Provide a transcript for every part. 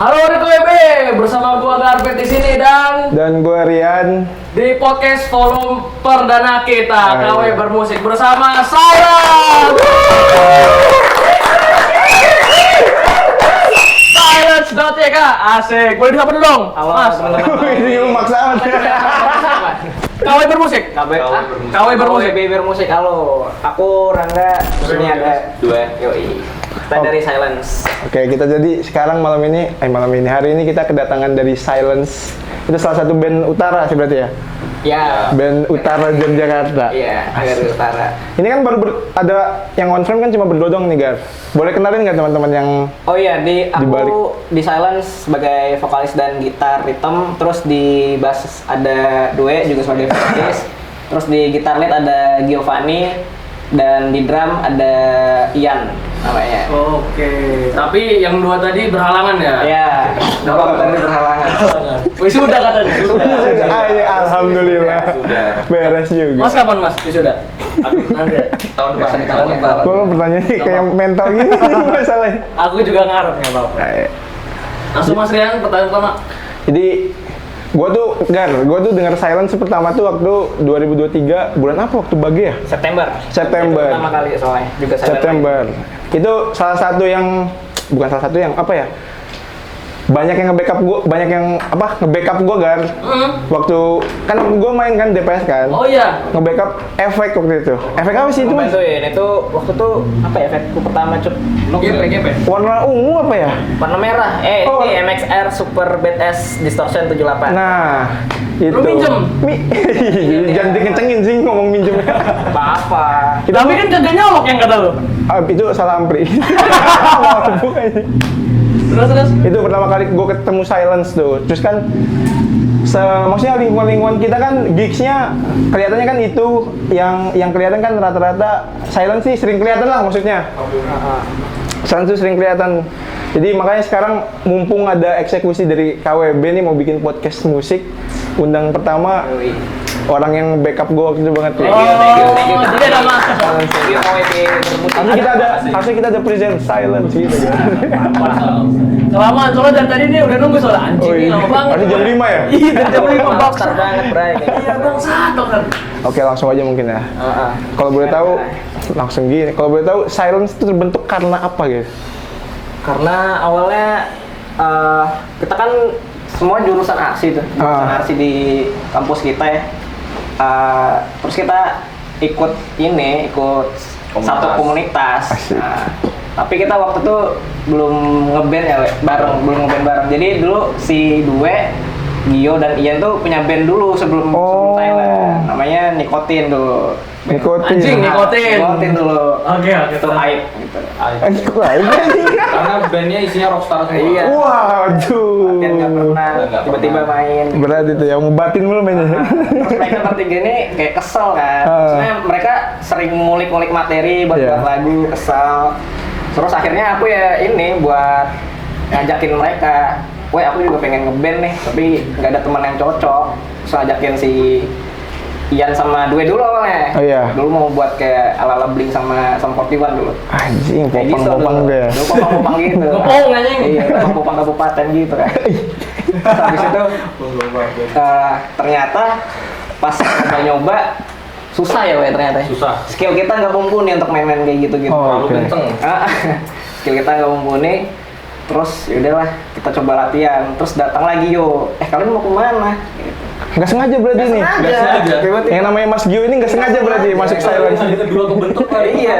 Halo WB, bersama gua Garpet di sini dan gua Rian di podcast volume perdana kita KW Bermusik bersama saya. Silence.tk asik. Boleh disapa dulu dong? Mas. Ini maksa amat. KW Bermusik. KW Bermusik. Halo, aku Rangga. Terus ini ada dua. Yoi. Kita dari Silence. Oke, kita jadi sekarang hari ini kita kedatangan dari Silence. Itu salah satu band utara sih berarti ya? Ya. Band utara Jakarta. Iya, dari utara. Ini kan baru ada yang confirm kan cuma berdodong nih, Gar. Boleh kenalin nggak teman-teman yang Oh iya, dibalik? aku di Silence sebagai vokalis dan gitar rhythm, terus di bass ada Due juga sebagai vokalis. Terus di gitar lead ada Giovanni dan di drum ada Ian namanya. Oke. Tapi yang dua tadi berhalangan ya? Iya. Dua tadi berhalangan. Wisuda katanya. Alhamdulillah. Sudah. Beres juga. Mas kapan Mas wisuda? Nanti ya? Tahun depan. Gua pertanyaannya kayak mental gini masalahnya. Aku juga ngarep nggak apa-apa. Langsung Mas Rian, pertanyaan pertama. Jadi gua tuh dengar Silence pertama tuh waktu 2023 bulan apa waktu Bage ya? September. Pertama kali soalnya juga September. Itu salah satu yang apa ya? Banyak yang nge-backup gua Gar. Waktu kan gua main kan DPS kan. Oh iya. Nge-backup efek waktu itu. Efek apa sih itu, Mas? Bantuin itu waktu itu apa ya efekku pertama GP. Warna ungu apa ya? warna merah. Oh. Ini MXR Super Badass Distortion 78. Nah, itu. Lu minjem? Jangan dikencengin sih ngomong minjem. Apa? Tapi kan kagak nyolok yang kata lu. Itu salah ampri. Bukan. Terus. Itu pertama kali gue ketemu Silence tuh. Terus kan maksudnya lingkungan kita kan gigsnya kelihatannya kan itu yang kelihatan kan rata-rata Silence sih sering kelihatan lah maksudnya. Silence tuh sering kelihatan. Jadi makanya sekarang mumpung ada eksekusi dari KWB nih mau bikin podcast musik, undang pertama orang yang backup gue waktu itu banget ya. Thank you. Jadi ada Mas. Harusnya kita ada present Silence gitu. Kelamaan soalnya dari tadi nih udah nunggu soalnya anjing nih lama banget. Harusnya jam 5 ya? Iya, dari jam 5 Rockstar banget, Bray. Iya, bangsat dong kan. Oke, langsung aja mungkin ya. Kalau boleh tahu langsung gini. Kalau boleh tahu Silence itu terbentuk karena apa guys? Karena awalnya kita kan semua jurusan arsi tuh. Jurusan arsi di kampus kita ya. Terus kita ikut satu komunitas. Tapi kita waktu itu belum ngeband ya, belum ngeband bareng. Jadi dulu si Due, Gio dan Ian tuh punya band dulu sebelum Thailand. Namanya Nikotin dulu. Nikotin dulu. Oke. Itu Aib gitu. Karena bandnya isinya rockstar semua. Iya. Waduh. Latihan nggak pernah, tiba-tiba main. Berat itu yang batin mulu mainnya. Terus mereka bertiga ini kayak kesel kan. Soalnya mereka sering ngulik-ngulik materi buat lagu, kesel. Terus akhirnya aku ya buat ngajakin mereka. Woi, aku juga pengen ngeband nih, tapi nggak ada teman yang cocok. Terus ngajakin si Ian sama Due dulu awalnya. Oh iya. Dulu mau buat kayak ala-ala Blink sama 41 dulu. Anjing, Kayak popang deh. Dulu popang gitu. Ngepong anjing. Iya, popang kabupaten gitu kan. Terus habis itu ternyata pas nyoba susah ya ternyata. Susah. Skill kita nggak mumpuni untuk main-main kayak gitu-gitu. Terlalu kenceng. Skill kita nggak mumpuni. Terus yaudahlah kita coba latihan. Terus datang lagi kalian mau kemana? Gitu. Nggak sengaja berarti nih. Nggak sengaja. Yang namanya Mas Gio ini nggak sengaja berarti masuk Silence. Kedua kebentuk kali. Iya.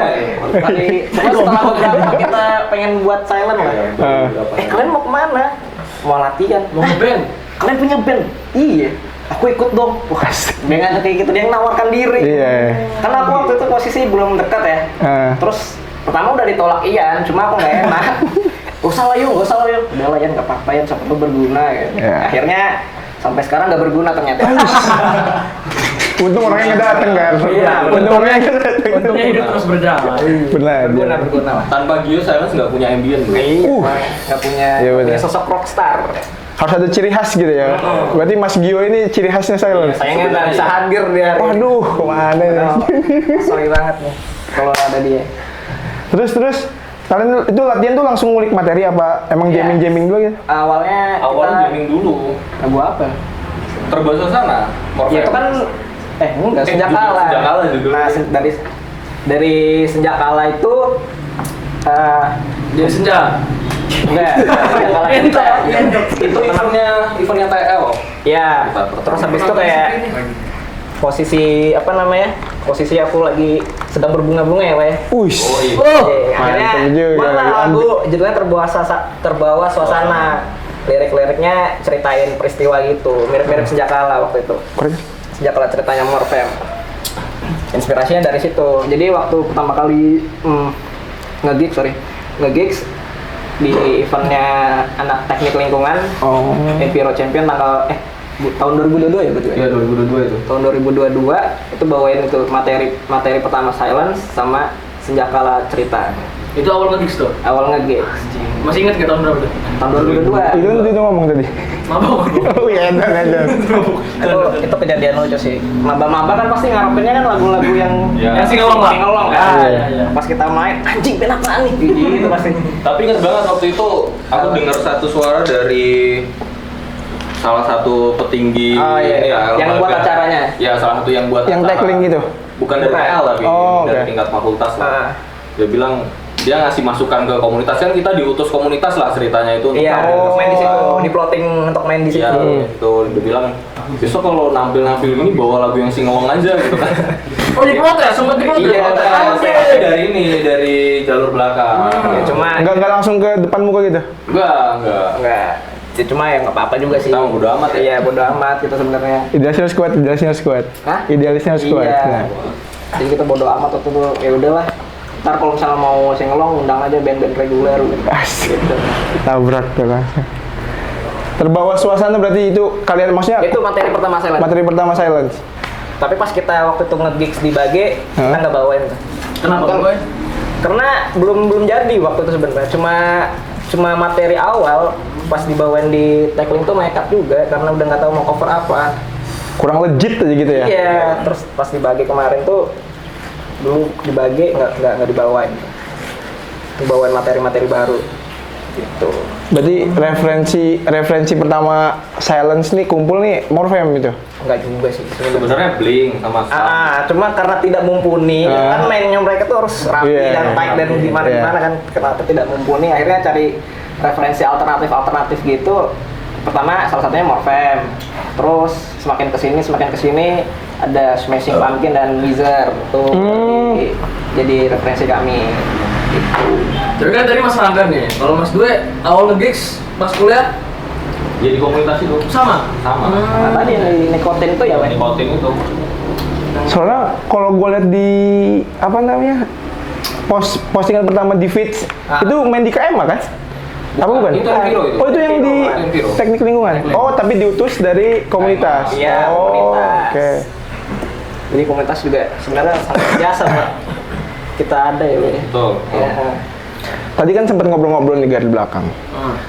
Setelah beberapa kita pengen buat silent lah. Kalian mau kemana? Mau latihan. Mau ngeband. Kalian punya band? Iya. Aku ikut dong. Wah, dia nggak kayak gitu, dia yang nawarkan diri. Iya. Karena aku waktu itu posisi belum dekat ya. Terus pertama udah ditolak Ian, cuma aku nggak enak. Gak usah lah yuk. Udah lah Ian, nggak apa-apa Ian, siapa tuh berguna gitu. Akhirnya sampai sekarang nggak berguna ternyata. Untung orangnya nggak dateng kan? Iya, Untung orangnya nggak dateng. Untungnya hidup terus berjalan. Benar. Berguna lah. Tanpa Gio Silence nggak punya ambient. Nggak punya Iya, bener. sosok rockstar. Harus ada ciri khas gitu ya. Berarti Mas Gio ini ciri khasnya Silence. Sayangnya nggak bisa hadir dia. Waduh, kemana nih? Sorry banget nih kalau ada dia. Terus Kalian itu latihan tuh langsung ngulik materi apa emang Iya. jamming dulu gitu? Awalnya Awalnya jamming dulu. lagu apa? Terbawa sana. Ya itu kan enggak sejak judul- kala. sejak kala judulnya. Nah, dari sejak kala itu Jadi senja. enggak sejak kala Itu eventnya TL. ya. Terus habis itu kayak posisi apa namanya? Posisi aku lagi sedang berbunga-bunga ya, Pak ya. Uish. Oh iya. Akhirnya mantap juga, buatlah lagi lagu judulnya terbawa suasana. Lirik-liriknya ceritain peristiwa gitu, mirip-mirip sejak kala waktu itu. Keren. Sejak kala ceritanya Morfem. Inspirasinya dari situ. Jadi waktu pertama kali nge-gigs di eventnya anak teknik lingkungan, Oh. Enviro Champion tahun 2022 ya betul Iya 2022 itu. Tahun 2022 itu bawain itu materi pertama Silence sama Senjakala Cerita. Itu awal nge-gigs tuh. Awal nge-gigs Masih inget nggak tahun berapa tuh? tahun 2022. Itu ngomong tadi. Mabok. Oh iya, edan. itu kejadian lucu sih. Maba-maba kan pasti ngarepinnya kan lagu-lagu yang Ya. Yang singelong lah. singelong kan. Ah, iya, iya. Pas kita main, anjing band apaan nih? Gitu pasti. Tapi ingat banget waktu itu aku dengar satu suara dari salah satu petinggi Oh, iya. ini ya, Yang buat lembaga. acaranya. Ya, salah satu yang buat Yang acara. tackling gitu. Bukan dari Bukan. TL tapi Oh, dari oke. tingkat fakultas lah. Ah. Dia bilang dia ngasih masukan ke komunitas, kan kita diutus komunitas lah ceritanya itu untuk Iya, tampil. untuk main di situ, di plotting untuk main di situ. Iya, itu dia bilang besok kalau nampil-nampil ini bawa lagu yang singelong aja gitu kan. Oh di protes, sempat di protes. Iya, tapi dari jalur belakang. Ya, cuma Enggak langsung ke depan muka gitu. Enggak. enggak. Ya, cuma ya nggak apa-apa juga sih. Kita bodo amat ya. Iya, bodo amat kita sebenarnya. Idealisnya squad. Hah? Idealisnya squad. Iya. Nah. Jadi kita bodo amat waktu itu. Ya udahlah. Ntar kalau misalnya mau singelong undang aja band-band reguler gitu. Asik. Gitu. Tabrak tuh langsung. Terbawa suasana berarti itu kalian maksudnya Itu materi pertama saya. materi pertama Silence. Tapi pas kita waktu itu nge-gigs di Bage, kita Hah? nggak bawain tuh. Kenapa Bukan- gue? Karena belum jadi waktu itu sebenarnya. Cuma materi awal pas dibawain di tackling tuh nekat juga karena udah nggak tahu mau cover apa. Kurang legit aja gitu ya. Iya, terus pas di Bage kemarin tuh dulu di Bage nggak dibawain. Dibawain materi-materi baru. Gitu. Berarti referensi pertama Silence nih kumpul nih Morfem gitu. Nggak juga sih sebenarnya. Sebenarnya Blink sama Sam. Cuma karena tidak mumpuni, kan mainnya mereka tuh harus rapi Iya. dan tight dan gimana kan, kenapa tidak mumpuni, akhirnya cari referensi alternatif gitu. Pertama salah satunya Morfem, terus semakin kesini ada Smashing Pumpkin dan Wizard tuh jadi referensi kami. Gitu. Tapi kan tadi Mas Rangga nih, kalau Mas gue awal nge-gigs pas kuliah Jadi komunitas itu sama. sama. Nah, tadi yang di nikotin tuh ya, Yang nikotin itu. Soalnya kalau gue lihat di apa namanya postingan pertama di feeds itu main di KMA kan? Apa bukan? Itu Enviro itu. Oh itu yang di Enviro. teknik lingkungan. Oh tapi diutus dari komunitas. Iya, Oh, komunitas. Oke. Jadi komunitas juga sebenarnya sangat biasa buat kita ada ya, Bro, ya. Betul. Ya. Tadi kan sempat ngobrol-ngobrol di garis belakang.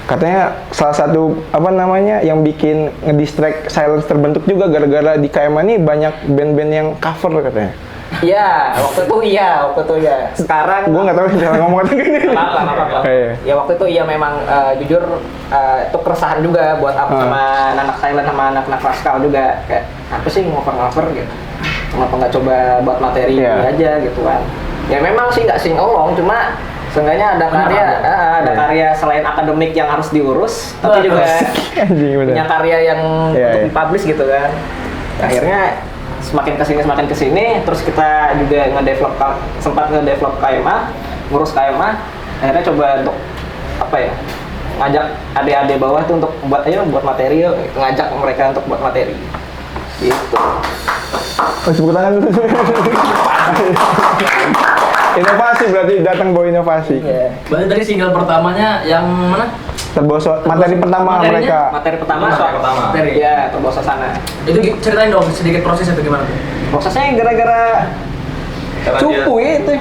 Katanya salah satu apa namanya yang bikin ngedistract Silence terbentuk juga gara-gara di KMA ini banyak band-band yang cover katanya. Iya, waktu itu iya. Sekarang Gue nggak tahu cara ngomong atau gini. apa. Iya. Ya waktu itu iya memang jujur itu keresahan juga buat aku sama anak Silent sama anak-anak Raskal juga, kayak apa sih ngoper gitu. Kenapa nggak coba buat materi Iya. aja gitu kan. Ya memang sih nggak sing-along, cuma seenggaknya ada karya, ada Iya. karya selain akademik yang harus diurus, tapi juga Anjing punya bener. karya yang Iya, untuk iya. dipublish gitu kan. Akhirnya semakin kesini terus kita juga sempat ngedevelop KMA, ngurus KMA, akhirnya coba untuk apa ya, ngajak adik-adik bawah tuh untuk buat materi yuk, ngajak mereka untuk buat materi gitu. Oh, tepuk tangan dulu. Inovasi berarti datang bawa inovasi. Iya. Berarti tadi single pertamanya yang mana? Terbawa materi pertama Materinya? mereka. Materi pertama Materi pertama. Materi. ya terbawa sana. Itu ceritain dong sedikit prosesnya bagaimana tuh? Prosesnya gara-gara Karena cupu ya itu,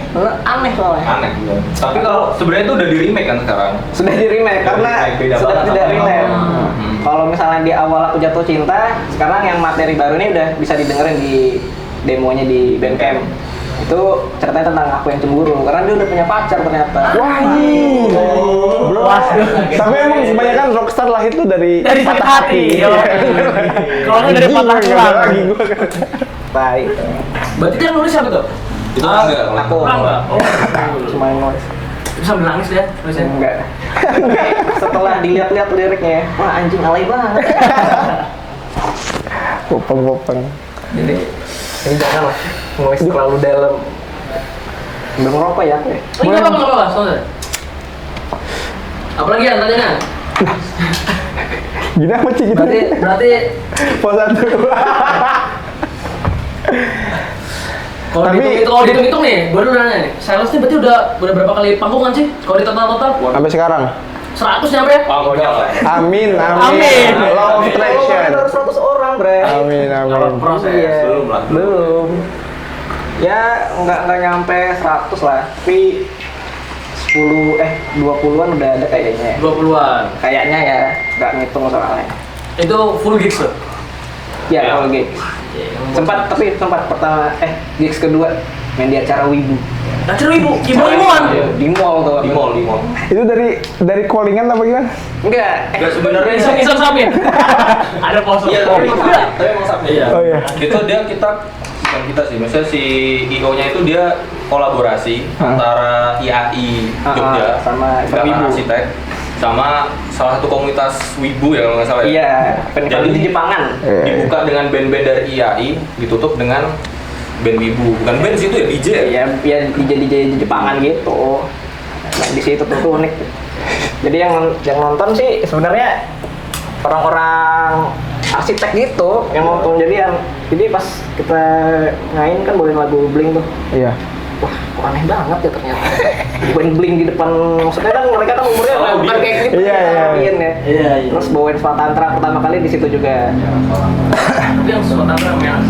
aneh soalnya. Aneh. Tapi kalau sebenarnya itu udah di remake kan sekarang. Sudah di remake karena Beda sudah banget tidak sama relate. yang awal. Kalau misalnya di awal aku jatuh cinta, sekarang yang materi baru ini udah bisa didengerin di demonya di Bandcamp. Itu ceritanya tentang aku yang cemburu karena dia udah punya pacar ternyata. Wah, bro. Tapi emang kebanyakan rockstar lah itu dari sakit hati. Kalau nggak dari patah tulang. Lagi gua. Baik. Berarti dia nulis siapa tuh? Itu enggak. Aku Enggak. Oh. cuma nulis. Sambil nangis dia nulisnya. Enggak. Setelah dilihat-lihat liriknya, wah anjing alay banget. Popeng. Jadi ini jangan lah nulis terlalu dalam. Udah ngerokok ya aku ya. Oh, enggak apa-apa, soalnya. Apalagi yang tanya? Gini apa Cik gitu? Berarti Pos 1. kalau dihitung nih, gue dulu nanya nih, Silence nih berarti udah berapa kali panggungan sih? Kalau di total? Sampai sekarang. 100 nyampe ya? Pokoknya lah. Amin. Amin. Law of attraction. Harus 100 orang, Bre. Amin. Proses. Iya. Belum lah. Belum. Ya nggak nyampe 100 lah, tapi 20-an udah ada kayaknya. 20-an. Kayaknya ya, nggak ngitung soalnya. Itu full gigs tuh? Ya, kalau gigs. Sempat pertama gigs kedua main di acara Wibu. Acara ibu, ibu-ibuan? Di mall tuh. Di mall. Itu dari callingan apa gimana? Enggak. Enggak sebenarnya. Iseng samin. Ada pose. Iya, tapi emang sampai. Iya. Oh iya. Itu bukan kita sih, maksudnya si IO-nya itu dia kolaborasi antara IAI Jogja sama Ikatan Wibu. Arsitek sama salah satu komunitas Wibu ya kalau nggak salah ya. Iya, Jadi pengen di Jepangan. dibuka dengan band-band dari IAI, ditutup dengan band Wibu. Bukan band sih, itu ya DJ. Iya, DJ Jepangan gitu. Nah, di situ tuh unik. Jadi yang nonton sih sebenarnya orang-orang arsitek gitu yang nonton jadi pas kita main kan bawain lagu Blink tuh. Iya. Wah, kok aneh banget ya ternyata. Bawain Blink di depan, maksudnya kan mereka kan umurnya bukan kayak gitu. Iya. Ya. Iya. Terus bawain Swatantra pertama kali di situ juga. Tapi yang Swatantra memang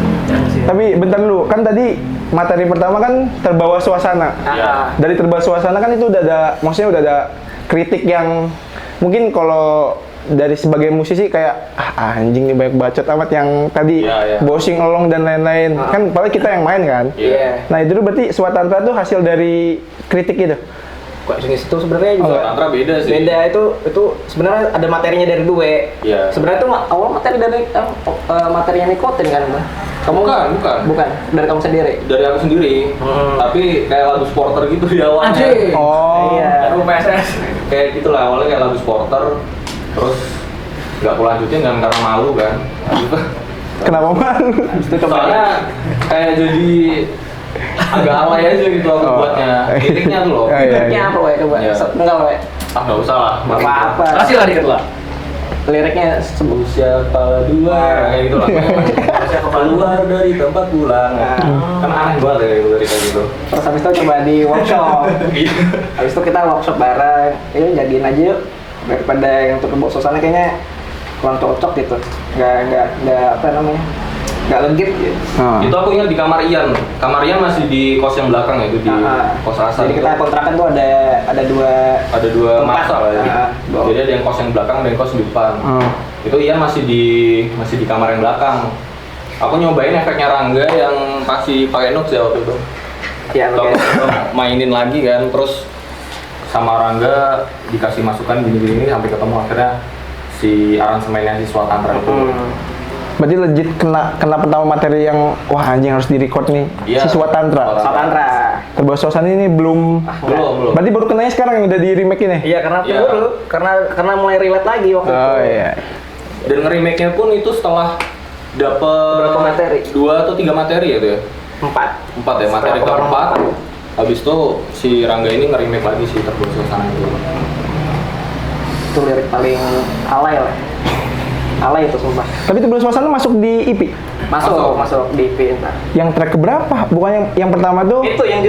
sih. Tapi bentar dulu, kan tadi materi pertama kan terbawa suasana. Iya. Dari terbawa suasana kan itu maksudnya udah ada kritik yang mungkin kalau dari sebagai musisi kayak anjing nih banyak bacot amat yang tadi Iya. bosing elong dan lain-lain. Kan padahal kita yang main kan. Iya. Nah, itu berarti Swatantra tuh hasil dari kritik itu. Kok di situ sebenarnya juga Swatantra beda sih. beda itu sebenarnya ada materinya dari Due. Iya. Sebenarnya tuh awal materi dari materinya Nikotin kan. Kamu bukan dari kamu sendiri. Dari aku sendiri. Tapi kayak lagu supporter gitu di awalnya. Anjir. Oh. Iya. Aduh PSS. Kayak gitulah awalnya kayak lagu supporter. Terus nggak aku lanjutin kan karena malu kan. Kenapa malu? Soalnya kayak jadi agak alay aja gitu aku buatnya. Liriknya tuh loh. Liriknya apa ya coba? Iya. Enggak loh. Ah nggak usah lah. Enggak apa-apa. Kasih lah dikit lah. Liriknya sebut Siapa dua kayak gitu lah. Siapa keluar dari tempat pulang. Kan aneh banget ya liriknya gitu. terus habis itu coba di workshop. Iya. Habis itu kita workshop bareng. Yuk jadiin aja yuk. Daripada yang untuk kebawa suasana kayaknya kurang cocok gitu. Nggak apa namanya? Nggak legit gitu. Itu aku ingat di kamar Ian. Kamar Ian masih di kos yang belakang ya, itu di kos Rasa. Jadi gitu. kita kontrakan tuh ada dua tempat. masa lah ya. Dua. Jadi ada yang kos yang belakang dan yang kos di depan. Itu Ian masih di kamar yang belakang. Aku nyobain efeknya Rangga yang masih pakai Notes ya waktu itu. Iya, Lalu oke. aku mainin lagi kan, terus sama Rangga dikasih masukan gini-gini sampai ketemu akhirnya si aransemennya si Swatantra itu. Berarti legit kena pertama materi yang wah anjing harus di-record nih. Iya. Si Swatantra. Swatantra. Terbawa suasana ini belum. Belum. Berarti baru kenanya sekarang yang udah di remake ini. Iya, karena Iya. dulu karena mulai relate lagi waktu itu. Oh iya. Dan nge-remake-nya pun itu setelah dapet Berapa materi? 2 atau 3 materi ya tuh ya? 4 ya, materi Setelah keempat. Habis itu si Rangga ini nge-remake lagi si Terbawa Suasana itu. Itu lirik paling alay lah. Alay itu sumpah. Tapi terbawa suasana masuk di EP. Masuk di EP ntar. Yang track keberapa? Bukan yang pertama tuh. Itu yang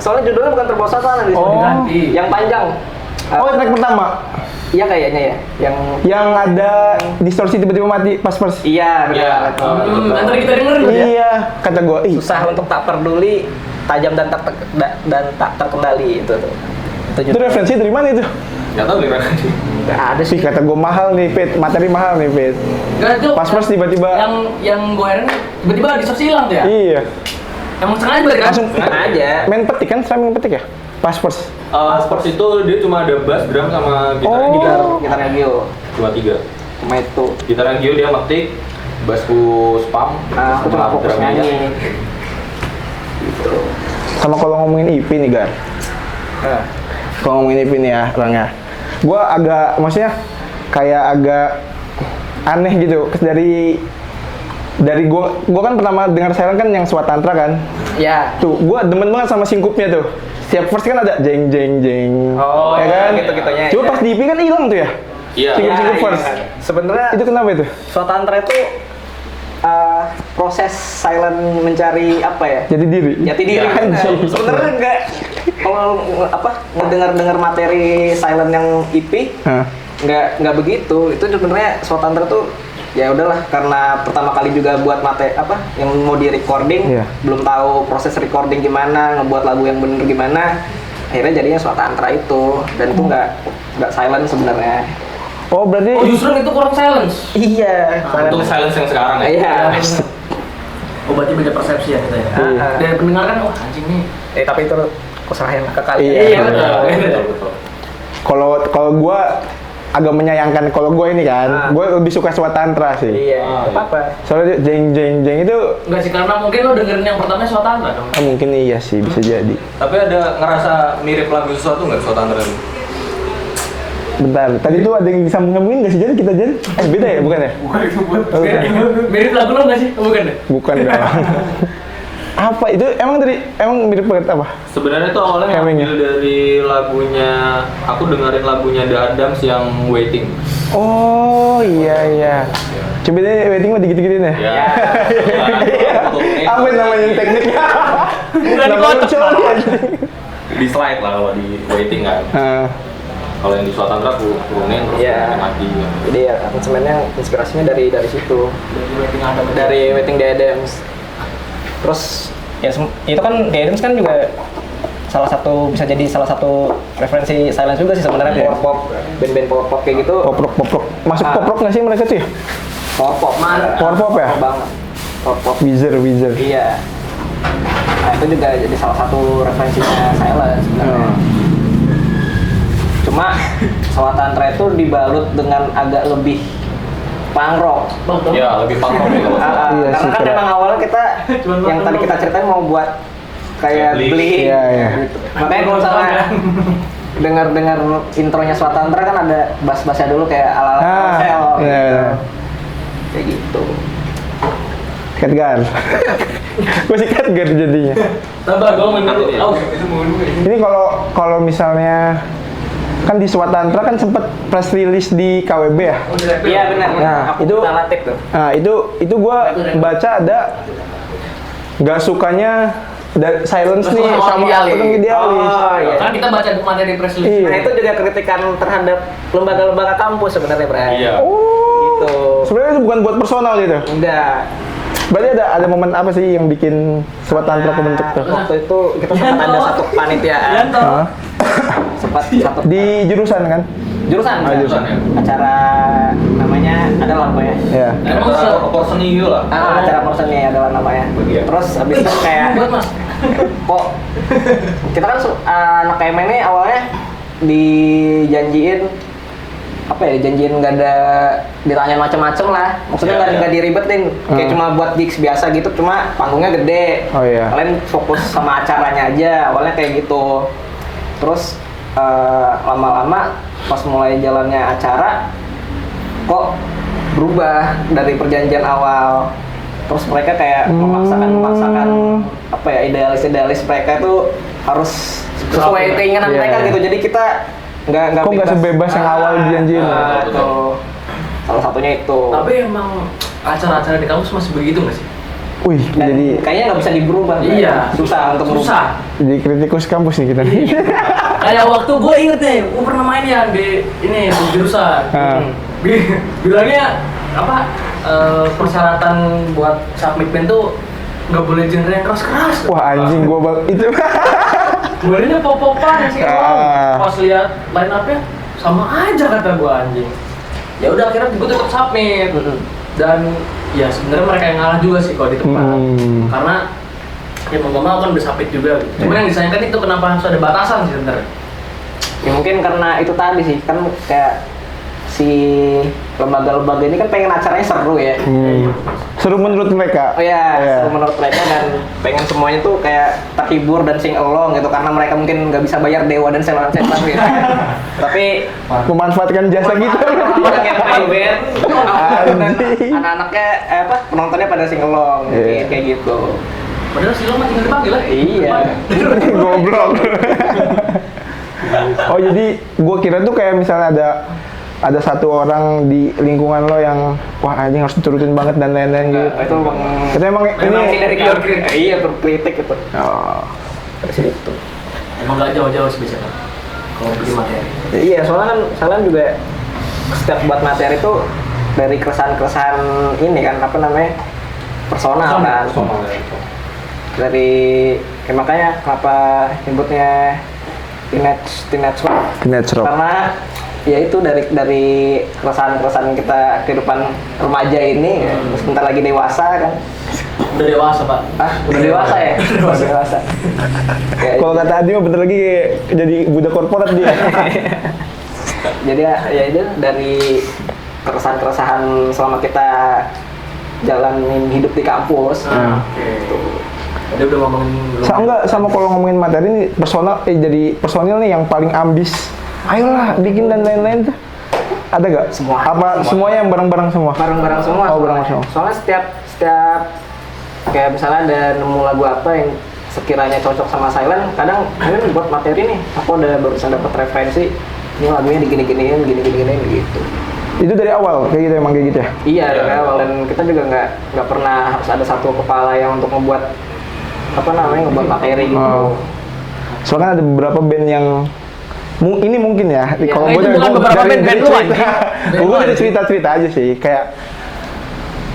soalnya judulnya bukan Terbawa Suasana di Oh. Diganti. Yang panjang. Oh, track pertama. Iya kayaknya ya. Yang ada distorsi tiba-tiba mati pas first. Iya, Iya. benar. Nanti kita dengerin ya. Iya, kata gua, ih, Susah untuk tak peduli, tajam dan tak terkendali itu tuh. itu referensi dari mana itu? Gak tau nih Rangga sih. Nggak ada Sih sih. kata gua mahal nih, Pit. Materi mahal nih, Pit. Nggak, itu Pas first tiba-tiba. yang gue heran tiba-tiba distorsi hilang tuh ya? Iya. Emang sengaja berarti kan? Langsung aja. main petik kan, sekarang main petik ya? Pas first. Sports itu dia cuma ada bass, drum sama gitar. Gitar Regio. Cuma 3. Cuma itu. Gitar Regio dia ngetik, bassku spam, Nah, aku cuma fokus drumnya. nyanyi. Gitu. Sama kalau ngomongin EP nih, Gar. Nah, Kalau ngomongin EP nih ya, Rang ya. Gua agak, maksudnya kayak agak aneh gitu dari gua kan pertama dengar Silent kan yang Swatantra kan. ya. Tuh, gua demen banget sama singkupnya tuh. Setiap verse kan ada jeng jeng jeng. Oh, ya kan? gitu-gitunya, Coba ya. pas di EP kan hilang tuh ya. Iya. Singkup verse. Sebenarnya Itu kenapa itu? Swatantra itu proses Silent mencari apa ya? Jadi diri. Jati diri. Ya, anjing. Sebenarnya enggak. Kalau ngedengar Materi Silent yang EP, Hah. nggak begitu. Itu sebenarnya Swatantra tuh ya udahlah, karena pertama kali juga buat yang mau di recording, Iya. belum tahu proses recording gimana, ngebuat lagu yang bener gimana, akhirnya jadinya Swatantra itu, dan itu nggak Silent sebenarnya. Oh, berarti Oh justru itu kurang silence. Iya. Untuk silence yang sekarang ya. Iya. Oh berarti beda persepsi ya kita ya. Iya. Dari pendengar kan, wah anjing nih. Tapi itu kesalahan ke kalian. Iya, betul. kalau gua agak menyayangkan kalau gue ini kan, gue lebih suka Swatantra sih. Iya. Apa? Soalnya dia jeng jeng jeng itu Enggak sih, karena mungkin lo dengerin yang pertama Swatantra dong. mungkin iya sih, bisa jadi. Tapi ada ngerasa mirip lagu sesuatu nggak Swatantra itu? Bentar, tadi tuh ada yang disambung-sambungin nggak sih Jan? Kita Jan? Beda ya, bukan ya? Bukan itu buat. Oh, bukan. Mirip lagu lo nggak sih? Oh, bukan deh. Bukan dong. Apa itu? Emang mirip banget apa? Sebenarnya tuh awalnya Hemingnya. ngambil dari lagunya, aku dengerin lagunya The Adams yang Waiting. Oh iya. Coba deh waiting mah dikit-dikitin ya. Ya. Apa namanya tekniknya? Bukan Nama dikocok, muncul Pak. ya. Di slide lah kalau di Waiting kan. Kalau yang di Swatantra aku turunin terus Iya. mati. Jadi ya aransemennya inspirasinya dari situ. Dari Waiting the Adams. Terus ya itu kan The Adams kan juga bisa jadi salah satu referensi Silence juga sih sebenarnya, Iya. power pop, band-band power pop kayak gitu. Pop rock. Masuk pop rock nggak sih mereka tuh ya? Power pop Power pop ya? banget. Power pop. Wizard. Iya. Nah, itu juga jadi salah satu referensinya Silence sebenarnya. Cuma Swatantra itu dibalut dengan agak lebih punk rock. Ya, lebih punk rock gitu. Iya Karena sih, kan keren. memang awalnya kita yang tadi kita ceritain mau buat kayak Bleach. Bleach. Iya. Gitu. Makanya kalau misalnya dengar intronya Swatantra kan ada bass-bassnya dulu kayak ala-ala Marcel Iya. gitu. Kayak gitu. Catgar. Masih Catgar jadinya. Sabar, gue menurut. Oh, Ini kalau misalnya kan di Swatantra kan sempet press release di KWB ya. Iya benar. Nah, Aku itu- relatif tuh. Nah itu gua baca ada nggak sukanya silence nih Nggak suka sama idealis. orang idealis. Oh iya. Kan kita baca materi press release. Iya. Nah itu juga kritikan terhadap lembaga-lembaga kampus sebenarnya, Bray. Iya. Oh. Gitu. Sebenarnya itu bukan buat personal gitu. Enggak. Berarti ada momen apa sih yang bikin Swatantra kebentuk tuh? Waktu itu kita sempat ada satu kepanitiaan. Yanto. Hah? Sempat satu Di jurusan kan? jurusan. Ah, jurusan. Acara namanya adalah apa ya? Ya. Emang Ada proporsi gitu lah. Acara personnya adalah namanya. Iya. Terus habis itu kayak Buat mas. kok kita kan anak KM ini awalnya dijanjiin apa ya, dijanjiin nggak ada ditanya macam-macam lah, maksudnya Iya, nggak iya. diribetin kayak cuma buat gigs biasa gitu, cuma panggungnya gede. Oh, iya. Kalian fokus sama acaranya aja, awalnya kayak gitu. Terus lama-lama pas mulai jalannya acara kok berubah dari perjanjian awal. Terus mereka kayak memaksakan apa ya, idealis mereka itu harus sesuai keinginan Iya, mereka iya. gitu. Jadi kita nggak Kok nggak sebebas yang awal dijanjiin? Tuh. Salah satunya itu. Tapi emang acara-acara di kampus masih begitu nggak sih? Wih, Dan jadi kayaknya nggak bisa diberubah. Iya. Susah untuk berubah. Susah. jadi kritikus kampus nih kita. Kayak waktu gue inget nih, gue pernah main ya di ini di jurusan. Ah. Bilangnya apa? Persyaratan buat submit band tuh nggak boleh genre yang keras-keras. Wah anjing itu. Bolehnya pop-popan sih Ah. Pas lihat line up-nya sama aja kata gue anjing. Ya udah akhirnya gue tetap submit. Dan ya sebenarnya mereka yang ngalah juga sih kalau di tempat. Karena ya mau gak mau kan udah sapit juga gitu. Cuma yang disayangkan itu kenapa harus ada batasan sih sebenarnya. Ya mungkin karena itu tadi sih, kan kayak si lembaga-lembaga ini kan pengen acaranya seru ya. Seru menurut mereka. Oh ya, seru menurut mereka dan pengen semuanya tuh kayak terhibur dan sing along gitu karena mereka mungkin nggak bisa bayar dewa dan setan-setan gitu. Tapi Memanfaatkan jasa gitu. orang yang main band, dan Anjing. anak-anaknya penontonnya pada sing along kayak gitu. Padahal si lo mah tinggal dipanggil lah. Iya. Goblok. Oh jadi gue kira tuh kayak misalnya ada satu orang di lingkungan lo yang wah anjing harus diturutin banget dan lain-lain gitu. Itu Emang ini dari kritik. Iya, berkritik gitu. oh. Dari situ. Emang gak jauh-jauh sih biasanya kalau bikin materi. Iya, soalnya kan kalian juga setiap buat materi itu dari keresahan-keresahan ini kan apa namanya personal kan. Dari makanya kenapa nyebutnya teenage Rock. karena ya itu dari keresahan kita kehidupan remaja ini ya, sebentar lagi dewasa kan. Udah dewasa pak. Udah dewasa ya? Udah dewasa. Ya, Kalau kata Adi mah bentar lagi jadi budak korporat dia. jadi ya itu dari keresahan selama kita jalanin hidup di kampus. Oke. Dia udah ngomongin. Sama kalau ngomongin materi ini jadi personil nih yang paling ambis. Ayolah bikin dan lain-lain tuh. Ada gak? Semua. Apa semuanya yang bareng-bareng semua? Bareng-barang semua. Oh, bareng semua. Soalnya setiap kayak misalnya ada nemu lagu apa yang sekiranya cocok sama Silent, kadang kalian buat materi nih, aku udah barusan dapat referensi, ini lagunya digini-giniin gitu. Itu dari awal kayak gitu emang kayak gitu ya? Iya dari awal dan kita juga nggak pernah harus ada satu kepala yang untuk ngebuat ngebuat materi gitu. Oh. Soalnya kan ada beberapa band yang ini mungkin ya, Iya, kalau itu gue bukan beberapa band lu, anjing. gue dari cerita-cerita aja sih, kayak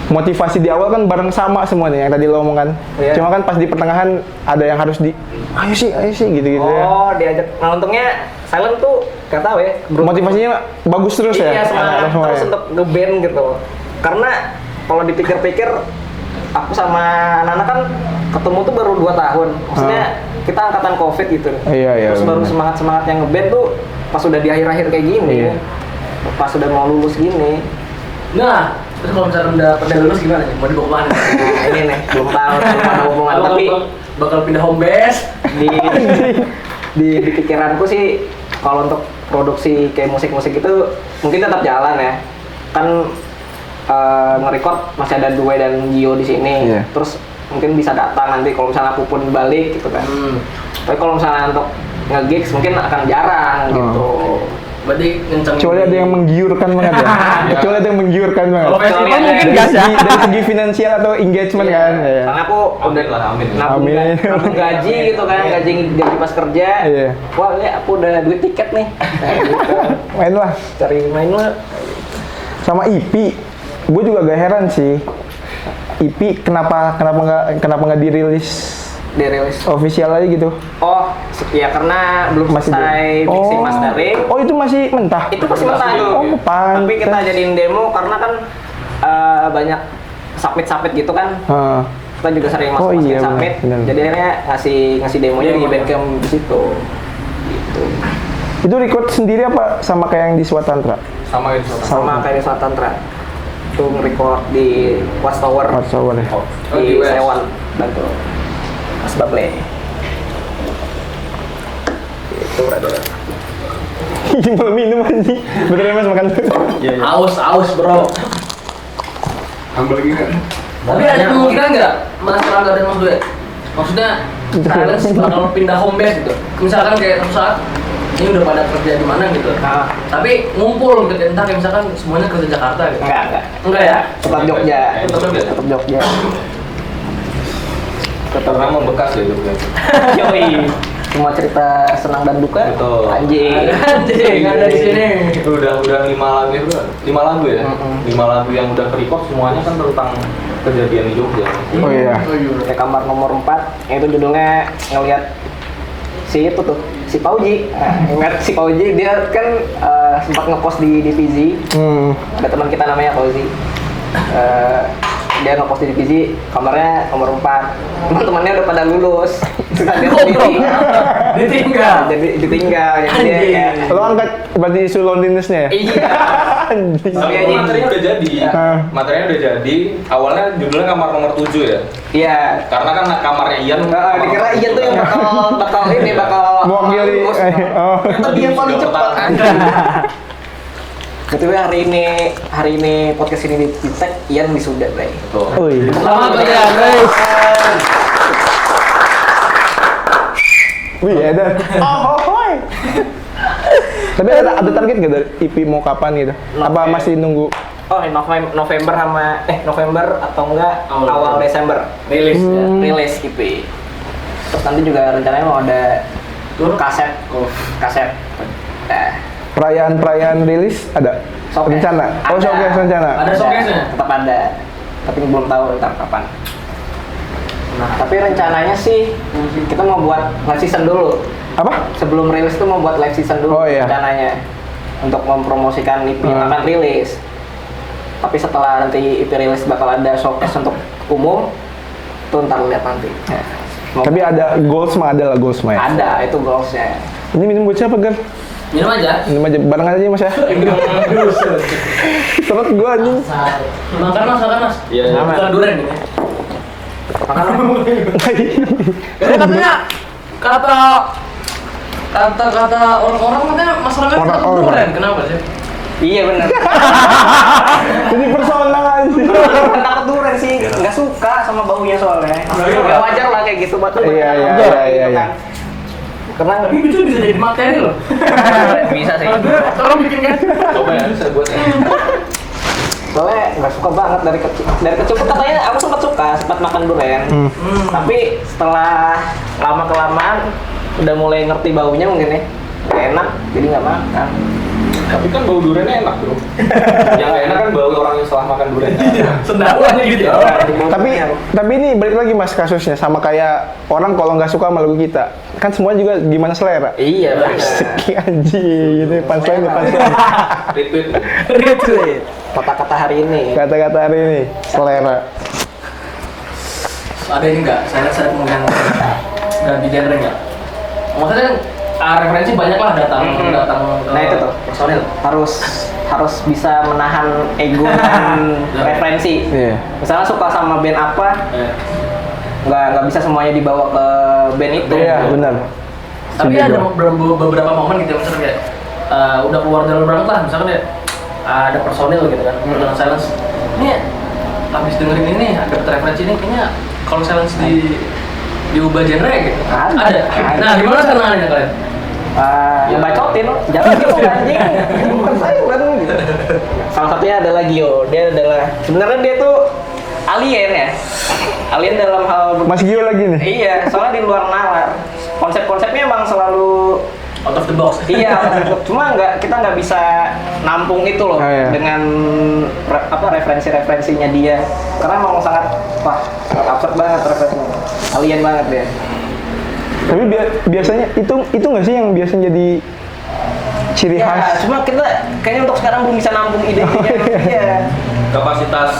motivasi di awal kan bareng sama semua nih yang tadi lo omong kan. Iya. Cuma kan pas di pertengahan ada yang harus ayo sih gitu-gitu ya. Oh diajak, nah untungnya Silent tuh gak tahu ya. Motivasinya bagus terus ya. Iya semangat semua terus ya? untuk ngeband gitu. Karena kalau dipikir-pikir aku sama anak-anak kan ketemu tuh baru 2 tahun. Maksudnya kita angkatan COVID gitu. Iya, Terus baru bener. semangat yang ngeband tuh pas udah di akhir-akhir kayak gini. Iya. Pas udah mau lulus gini. Nah, terus kalau misalnya udah lulus gimana nih? Mau dibawa kemana? Nah, ini nih belum tahu ada hubungan tapi bakal pindah home base. di pikiranku sih kalau untuk produksi kayak musik-musik itu mungkin tetap jalan ya. Kan nge-record masih ada Due dan Gio di sini. Iya. Terus mungkin bisa datang nanti kalau misalnya aku pun balik gitu kan. Tapi kalau misalnya untuk nge-gigs mungkin akan jarang gitu. Berarti kenceng. Kecuali ada yang menggiurkan banget ya. Kecuali ada yang menggiurkan banget. Kalau festival Kecuali mungkin ada- gas ya. Dari segi finansial atau engagement kan. Ya. Karena aku udah Amin. nabung Amin. nabung gaji gitu kan, gaji pas kerja. Iya. Wah, ini aku udah duit tiket nih. Nah, gitu. Main lah. Cari main lah. Sama IP, gue juga gak heran sih. IP kenapa nggak dirilis Dirilis. official aja gitu? Oh, ya karena belum selesai mixing mastering. Oh itu masih mentah? Itu pasti mentah itu. Oh pantes. Tapi kita jadiin demo karena kan banyak submit gitu kan. Kita juga sering Oh, masukin iya, submit. benar. Jadi akhirnya ngasih demonya di Bandcamp di situ. Gitu. Itu record sendiri apa sama kayak yang di Swatantra? Sama itu. Sama kayak di Swatantra. Itu nge-record di Watchtower Watchtower ya. di di West. Sewan, Bantul. Mas Bable. Itu brother. Malah minum anjing. Bener ya mas makan? Aus bro. Ambil lagi kan? Tapi ada kemungkinan nggak Mas Rangga dan Mas Dwe? Maksudnya kalian bakal pindah home base gitu. Misalkan kayak suatu saat ini udah pada kerja di mana gitu. Nah, Tapi ngumpul gitu, entah kayak misalkan semuanya kerja Jakarta gitu. Enggak ya? tetap Jogja. Tetap Jogja. Tetap Jogja. Karena membekas ya itu. Yoi. Semua cerita senang dan duka. Betul. Anjing. Anjing, ada di sini. Itu udah 5 lagu itu, 5 lagu ya. Mm-mm. 5 lagu yang udah ke-record semuanya kan tentang kejadian di Jogja. Oh iya. Kayak kamar nomor 4, yang itu judulnya ngelihat si itu tuh, si Pauji. Nah, ingat si Pauji, dia kan sempat ngepost di divisi. Ada teman kita namanya Fauzi. dia ngepost di divisi kamarnya nomor 4. Teman-temannya udah pada lulus. Terus dia sendiri. Ditinggal. Jadi ditinggal. Jadi dia kayak Lo angkat berarti isu loneliness-nya ya? iya. Anjing. Tapi Tapi aja- materinya udah jadi. Materinya udah jadi. Awalnya judulnya kamar nomor 7 ya. Iya. Karena kan kamarnya Ian. Dikira Ian tuh yang bakal Mewakili. lulus. Oh. Ternyata dia yang paling cepat. Betul hari ini podcast ini di tag Ian wisuda, Bray. Betul. Wih. Selamat ya, guys. Wih, ada. Oh, hoi. Tapi ada target gak dari IP mau kapan gitu? Apa masih nunggu? Oh, November November atau enggak awal Desember Rilis ya. rilis IP. Terus nanti juga rencananya mau ada kaset. Perayaan rilis ada? Showcase. Rencana? Oh, Ada. showcase rencana. Ada showcase-nya? Tetap ada. Tapi belum tahu ntar kapan. Nah, tapi rencananya sih kita mau buat live season dulu. Apa? Sebelum rilis tuh mau buat live season dulu Oh, iya. rencananya. Untuk mempromosikan IP yang akan rilis. Tapi setelah nanti IP rilis bakal ada showcase untuk umum. Tuh ntar lihat nanti. Semoga- Tapi ada goals mah, ada lah goals mah ya. ada itu goalsnya. Ini minum buat siapa, Gan? Minum aja. Minum aja, barengan aja Mas ya. Terus gua anjing. Makan mas. Iya, iya. Bukan durian ini. Makan Jadi katanya kata orang-orang katanya Mas Rangga Orang- takut durian. Kenapa sih? iya benar. Ini personal anjing. Bukan takut durian sih, nggak suka sama baunya soalnya. Nggak wajar lah kayak gitu, buat Iya, iya, iya, iya. Karena Tapi itu bisa jadi materi loh. bisa sih. Kalau durian, tolong bikin kan. Coba ya, saya buat ya. Soalnya nggak suka banget dari kecil tuh katanya aku sempat makan durian. Tapi setelah lama kelamaan udah mulai ngerti baunya mungkin ya. Nggak enak, jadi nggak makan. Tapi kan bau duriannya enak bro. Yang gak enak kan bau orang yang setelah makan durian. Sendawannya gitu ya. Tapi ini balik lagi Mas kasusnya sama kayak orang kalau nggak suka sama lagu kita. Kan semua juga gimana selera. Iya benar. Seki anjing, gitu punchline nih punchline. Retweet. Kata-kata hari ini. Kata-kata hari ini selera. Ada ini nggak? Saya kemudian ganti genre nggak? Maksudnya referensi banyak lah datang ke Nah, itu tuh. personil. harus bisa menahan ego dan referensi. Iya. Misalnya suka sama band apa, nggak bisa semuanya dibawa ke band itu. Iya, benar. Tapi ada beberapa momen gitu misalnya kayak udah keluar jalur banget lah, misalkan ya ada personil gitu kan, dengan Silence. Ini habis dengerin ini ada referensi ini kayaknya kalau Silence diubah genre gitu. Ada. Nah, gimana kenangannya kalian? Ya bacotin, jangan gitu anjing. Bukan saya bukan gitu. Salah satunya adalah Gio. Dia adalah sebenarnya dia tuh alien ya. Alien dalam hal Mas Gio lagi nih. Iya, soalnya di luar nalar. Konsep-konsepnya emang selalu Out of the box. iya, cuma kita nggak bisa nampung itu loh Oh, iya. dengan referensi-referensinya dia. Karena emang sangat absurd banget referensinya. Alien banget dia. Tapi biasanya itu nggak sih yang biasanya jadi ciri Ya, khas? cuma kita kayaknya untuk sekarang belum bisa nampung ide-idenya. Iya. Kapasitas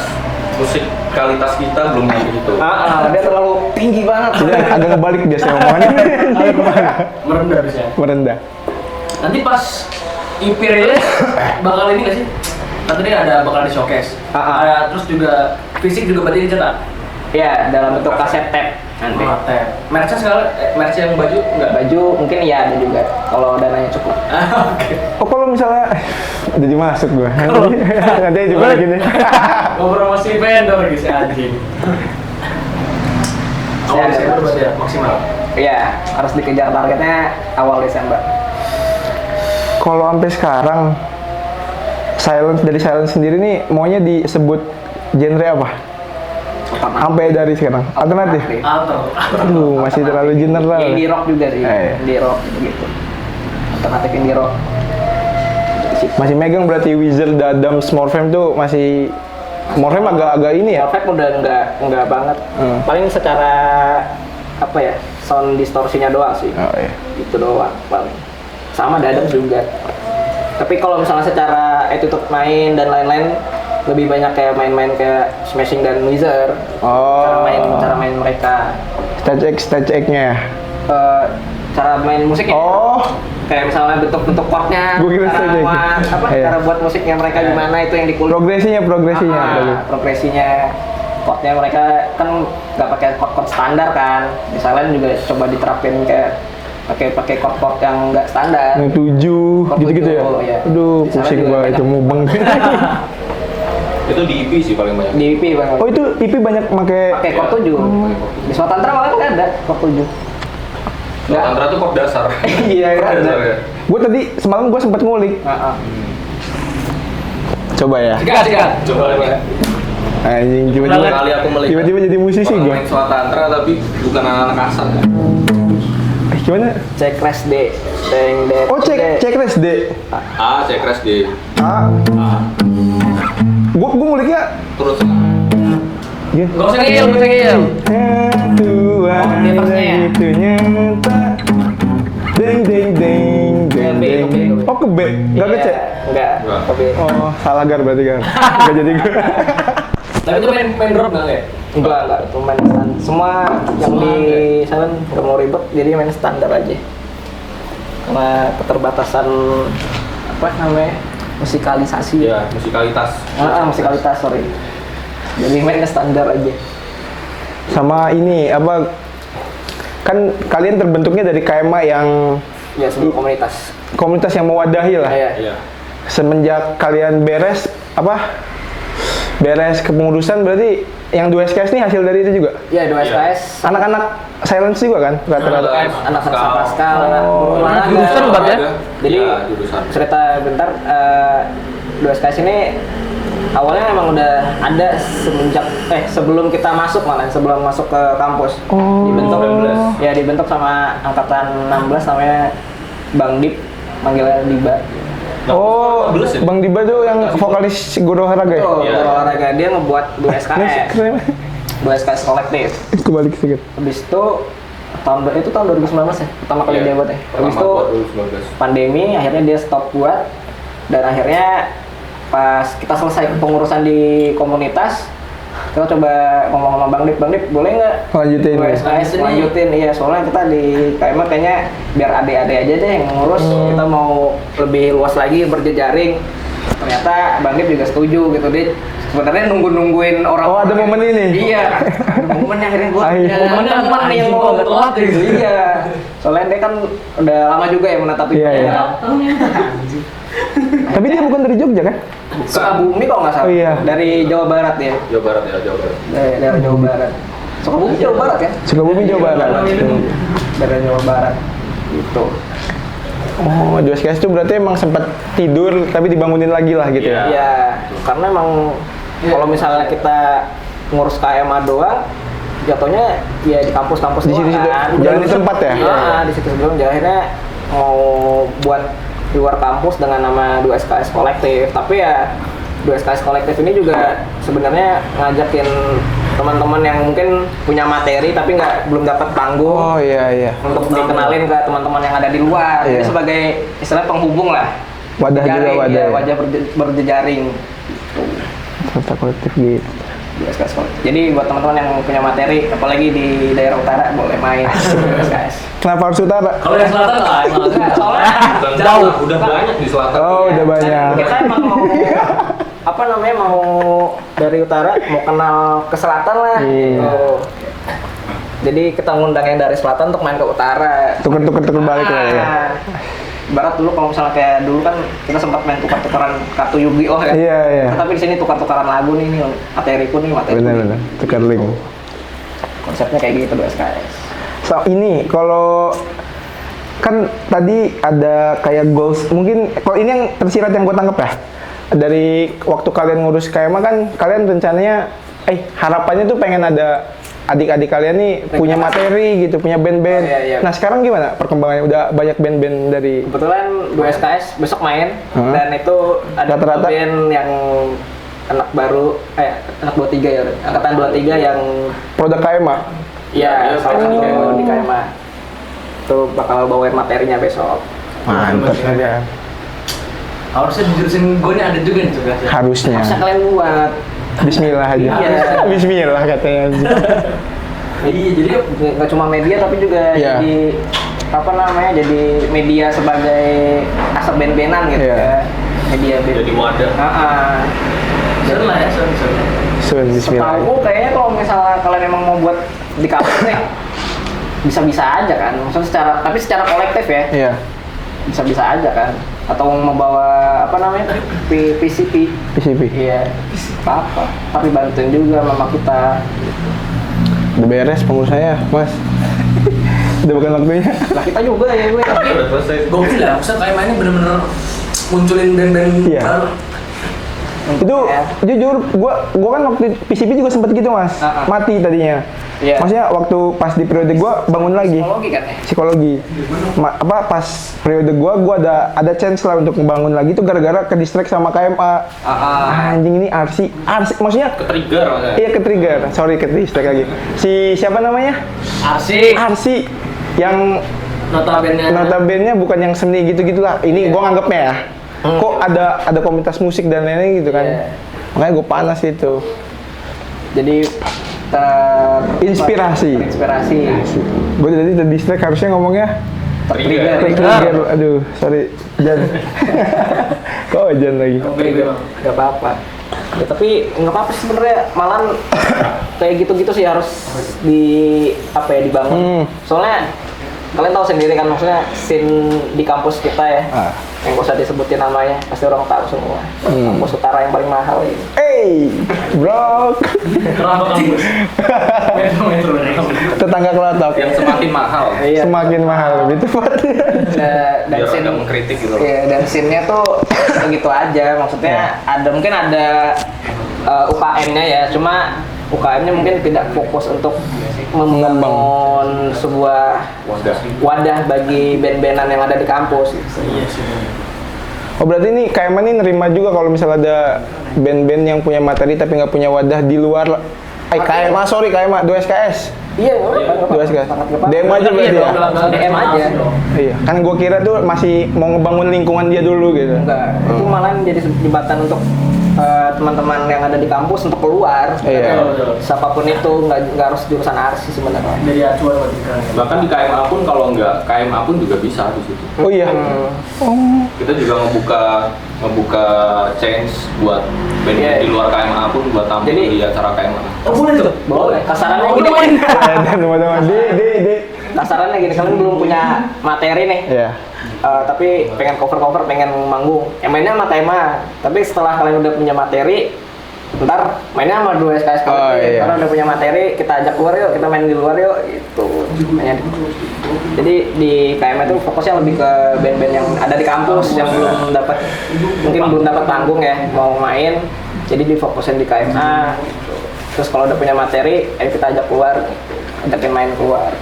musikalitas kita belum kayak gitu. Dia terlalu tinggi banget. Jadi agak ngebalik biasanya omongannya. Merendah bisa. Merendah. Nanti pas EP rilis bakal ini nggak sih? Kan tadi ada bakal di showcase. Terus juga fisik juga berarti dicetak. Ya, dalam bentuk kaset tape nanti. Oh, teh. Merchnya segala, merch yang baju enggak? Baju mungkin ya ada juga kalau dananya cukup. Oke. Oh kalau misalnya jadi masuk gua. Nanti juga lagi nih. Mau promosi vendor lagi si anjing. Awal Desember berarti ya maksimal. Iya, harus dikejar targetnya awal Desember. Kalau sampai sekarang dari Silence sendiri nih maunya disebut genre apa? Sampai dari sekarang alternatif. Aduh, masih terlalu general. Ya, indie rock juga sih. Iya. Indie rock gitu. Alternatif indie rock. Masih megang berarti Wizard, Dadam, Smurfam tuh masih Smurfam agak ini ya. Perfect udah enggak banget. Paling secara apa ya? Sound distorsinya doang sih. Oh iya. Itu doang paling. Sama Dadam juga. Tapi kalau misalnya secara attitude main dan lain-lain lebih banyak kayak main-main kayak Smashing dan Wizard. Oh. Cara main mereka. Stage X-nya. Cara main musiknya. Oh. Kayak misalnya bentuk-bentuk chordnya, Gua kira stage X. Iya. cara buat musiknya mereka gimana itu yang dikulik. Progresinya. Chordnya mereka kan nggak pakai chord standar kan. Misalnya juga coba diterapin kayak pakai chord yang nggak standar. Yang 7 Chord gitu-gitu ya. 7, ya. Aduh, Di sana pusing juga gua banyak. itu mubeng. Itu di EP sih paling banyak. Di EP banget. Oh, itu IP banyak Pakai chord 7. Di Swatantra malah nggak ada chord 7. Tantra tuh kok dasar. Iya, Chord ada. dasar ya. Gue tadi semalam gue sempat ngulik. Coba ya. Sikat. Coba nih. Anjing Pertama kali aku melihat tiba-tiba jadi musisi orang gue. main Swatantra tapi bukan anak-anak kasar ya. Gimana? Cek Crash D. Oh, cek res D. Cek Crash D. Ah, A. gue nguliknya Terus gini. Gak usah ngeyel. Tuhan Oh, dia pasnya ya? itu nyata. Deng deng deng deng Ke B, deng. ke B. Oh, ke B, nggak ke C. Enggak. Enggak. Tapi Oh, salah gar berarti kan. Nggak jadi gue. Tapi itu main drop nggak ya? enggak itu main standar. Semua yang Semua di sana nggak mau ribet, jadi main standar aja. Karena keterbatasan apa namanya musikalisasi. ya musikalitas. Musikalitas sorry. Jadi main standar aja. Sama ini apa? Kan kalian terbentuknya dari KMA yang Ya sebuah komunitas. yang mewadahi lah. Iya. Iya. Semenjak kalian beres kepengurusan berarti yang 2SKS ini hasil dari itu juga? Iya 2SKS. Anak-anak silence juga kan rata-rata? Anak Pascal, anak Oh, olahraga. jurusan berarti ya? Jadi Ya, jurusan. cerita bentar 2SKS ini awalnya emang udah ada sebelum kita masuk malah sebelum masuk ke kampus. Oh. Dibentuk sama angkatan 16 namanya Bang Dip, manggilnya Diba. Oh, Beles ya? Bang Diba tuh yang vokalis Guru Olahraga ya? Tuh, Iya. olahraga dia ngebuat 2SKS. Keren. 2SKS kolektif. Kebalik sedikit. Habis itu tahun 2019 ya, pertama kali dia buat ya. Habis itu 2019. pandemi akhirnya dia stop buat dan akhirnya pas kita selesai pengurusan di komunitas kita coba ngomong sama Bang Dip boleh nggak Lanjutin. SKS lanjutin iya soalnya kita di KMA kayaknya biar adik-adik aja deh yang ngurus kita mau lebih luas lagi berjejaring ternyata Bang Dip juga setuju gitu dia sebenarnya nungguin orang Oh, ada momen ini? iya ada momen yang akhirnya gue Akhirnya. momen yang Anjing, kok agak telat ya? iya soalnya dia kan udah lama juga ya menetap di Iya, iya. Tapi dia bukan dari Jogja kan? Sukabumi kok nggak salah Oh, iya. dari Jawa Barat ya Jawa Barat ya, Jawa Barat. dari Jawa Barat Sukabumi Jawa Barat ya Sukabumi Jawa Barat. dari Jawa Barat gitu Oh, 2SKS itu berarti emang sempat tidur tapi dibangunin lagi lah gitu ya? ya karena emang kalau misalnya kita ngurus KMA doang jatuhnya ya di kampus-kampus Di doang situ-situ, kan. jangan di tempat ya? Iya, di situ sebelum akhirnya mau buat di luar kampus dengan nama 2SKS kolektif tapi ya 2SKS kolektif ini juga sebenarnya ngajakin teman-teman yang mungkin punya materi tapi belum dapat panggung Oh iya. untuk dikenalin ke teman-teman yang ada di luar. Jadi Iya. sebagai istilah penghubung lah. Wadah juga, Jejaring, wadah. ya, wajah berjejaring. Serta kolektif gitu. 2SKS kolektif. Jadi buat teman-teman yang punya materi, apalagi di daerah utara boleh main 2SKS. Kenapa harus utara? Kalau yang selatan lah, emang Soalnya Dan jauh. udah banyak di selatan. Oh, udah banyak. Kita emang mau dari utara mau kenal ke selatan lah. Iya. Gitu. Jadi kita ngundang yang dari selatan untuk main ke utara. Tuker balik lah ya. Barat dulu kalau misalnya kayak dulu kan kita sempat main tukar-tukaran kartu Yu-Gi-Oh ya. Iya. Tapi di sini tukar-tukaran lagu nih materiku nih materi. Benar. Tukar link. Konsepnya kayak gitu 2SKS. So, ini kalau kan tadi ada kayak goals, mungkin kalau ini yang tersirat yang gue tangkap ya dari waktu kalian ngurus KMA kan kalian rencananya harapannya tuh pengen ada adik-adik kalian nih punya materi gitu, punya band-band. Iya. Nah sekarang gimana perkembangannya? Udah banyak band-band dari Kebetulan 2SKS besok main Hah? dan itu ada Rata-rata? band yang anak baru anak 23 ya, angkatan 23 yang produk KMA. ya salah satu yang baru di KMA. Itu bakal bawain materinya besok. Mantap ya. Harusnya di jurusan gue nih ada juga nih tugasnya. Harusnya. Harusnya kalian buat. Bismillah aja. Iya. Bismillah katanya. Iya, jadi Nggak cuma media tapi juga Iya. jadi apa namanya, jadi media sebagai asap ben-benan gitu Iya. ya. Media ben. Jadi wadah. sen lah ya, sen. Sun, Bismillah. Setahu kayaknya kalau misalnya kalian memang mau buat di kampus nih, bisa-bisa aja kan. Maksudnya secara kolektif ya. Iya. Bisa-bisa aja kan. Atau membawa apa namanya? PCP. PCP. Iya. Apa? Tapi bantuin juga mama kita. Udah beres pengurusnya, Mas. Udah bukan waktunya. Lah kita juga ya gue. Udah selesai. Gokil lah, maksudnya kayak mainnya bener-bener munculin band-band Iya. baru. Itu jujur, gua kan waktu PCP juga sempet gitu, Mas. Mati tadinya. Iya. Maksudnya waktu pas di periode gua bangun lagi. Psikologi kan ya? Psikologi. Pas periode gua ada chance lah untuk ngebangun lagi tuh gara-gara ke distract sama KMA. Anjing ini RC maksudnya Ke-trigger maksudnya. iya ke-trigger. Sorry ke distract lagi. Si siapa namanya? Asik. RC yang Notabene notabene bukan yang seni gitu-gitulah. Ini gua nganggepnya ya. Kok ada komunitas musik dan lain-lain gitu kan. Iya. Makanya gue panas itu. Jadi Inspirasi. Gue jadi terdistract harusnya ngomongnya Trigger. trigger. Aduh, sorry. Jan. Kok Jan lagi? Gak apa-apa. Ya, tapi nggak apa-apa sih sebenarnya, malahan kayak gitu-gitu sih harus dibangun. Soalnya kalian tahu sendiri kan, maksudnya scene di kampus kita ya, yang gak usah disebutin namanya, pasti orang tahu semua. Kampus utara yang paling mahal ya. Hey, bro. Kenapa kampus? Tetangga kelotok. Yang semakin mahal. Iya. Semakin mahal, lebih tepatnya. Dan Biar scene, ada mengkritik gitu. iya, dan scene-nya tuh begitu aja, maksudnya mungkin ada UKM-nya ya, cuma UKM-nya mungkin tidak fokus untuk membangun sebuah wadah bagi band-bandan yang ada di kampus. Iya sih. Oh berarti ini KMA ini nerima juga kalau misalnya ada band-band yang punya materi tapi nggak punya wadah di luar. KMA, sorry KMA, 2SKS. Iya, nggak apa-apa. 2SKS. Sangat nggak apa-apa. DM aja berarti ya? DM aja. Iya, kan gue kira tuh masih mau ngebangun lingkungan dia dulu gitu. Enggak, itu malah jadi jembatan untuk teman-teman yang ada di kampus untuk keluar. Iya. Siapapun itu nggak harus jurusan arsi sebenarnya. Dari acuan buat kita. Bahkan di KMA pun kalau nggak KMA pun juga bisa di situ. Oh iya. Kita juga ngebuka chance buat band Iya. di luar KMA pun buat tampil Jadi- di acara KMA. Oh boleh tuh? Boleh. Kasarannya Oh, gini. udah main. Dan teman-teman di. Kasarannya gini, kalian belum punya materi nih. Iya. Tapi pengen cover, pengen manggung. Yang mainnya sama tema. Tapi setelah kalian udah punya materi, ntar mainnya sama 2SKS Oh, iya. Karena udah punya materi, kita ajak keluar yuk, kita main di luar yuk, gitu. Jadi di KMA itu fokusnya lebih ke band-band yang ada di kampus yang mungkin belum dapat panggung ya, mau main. Jadi difokusin di KMA. Terus kalau udah punya materi, ayo kita ajak keluar, ajakin main keluar.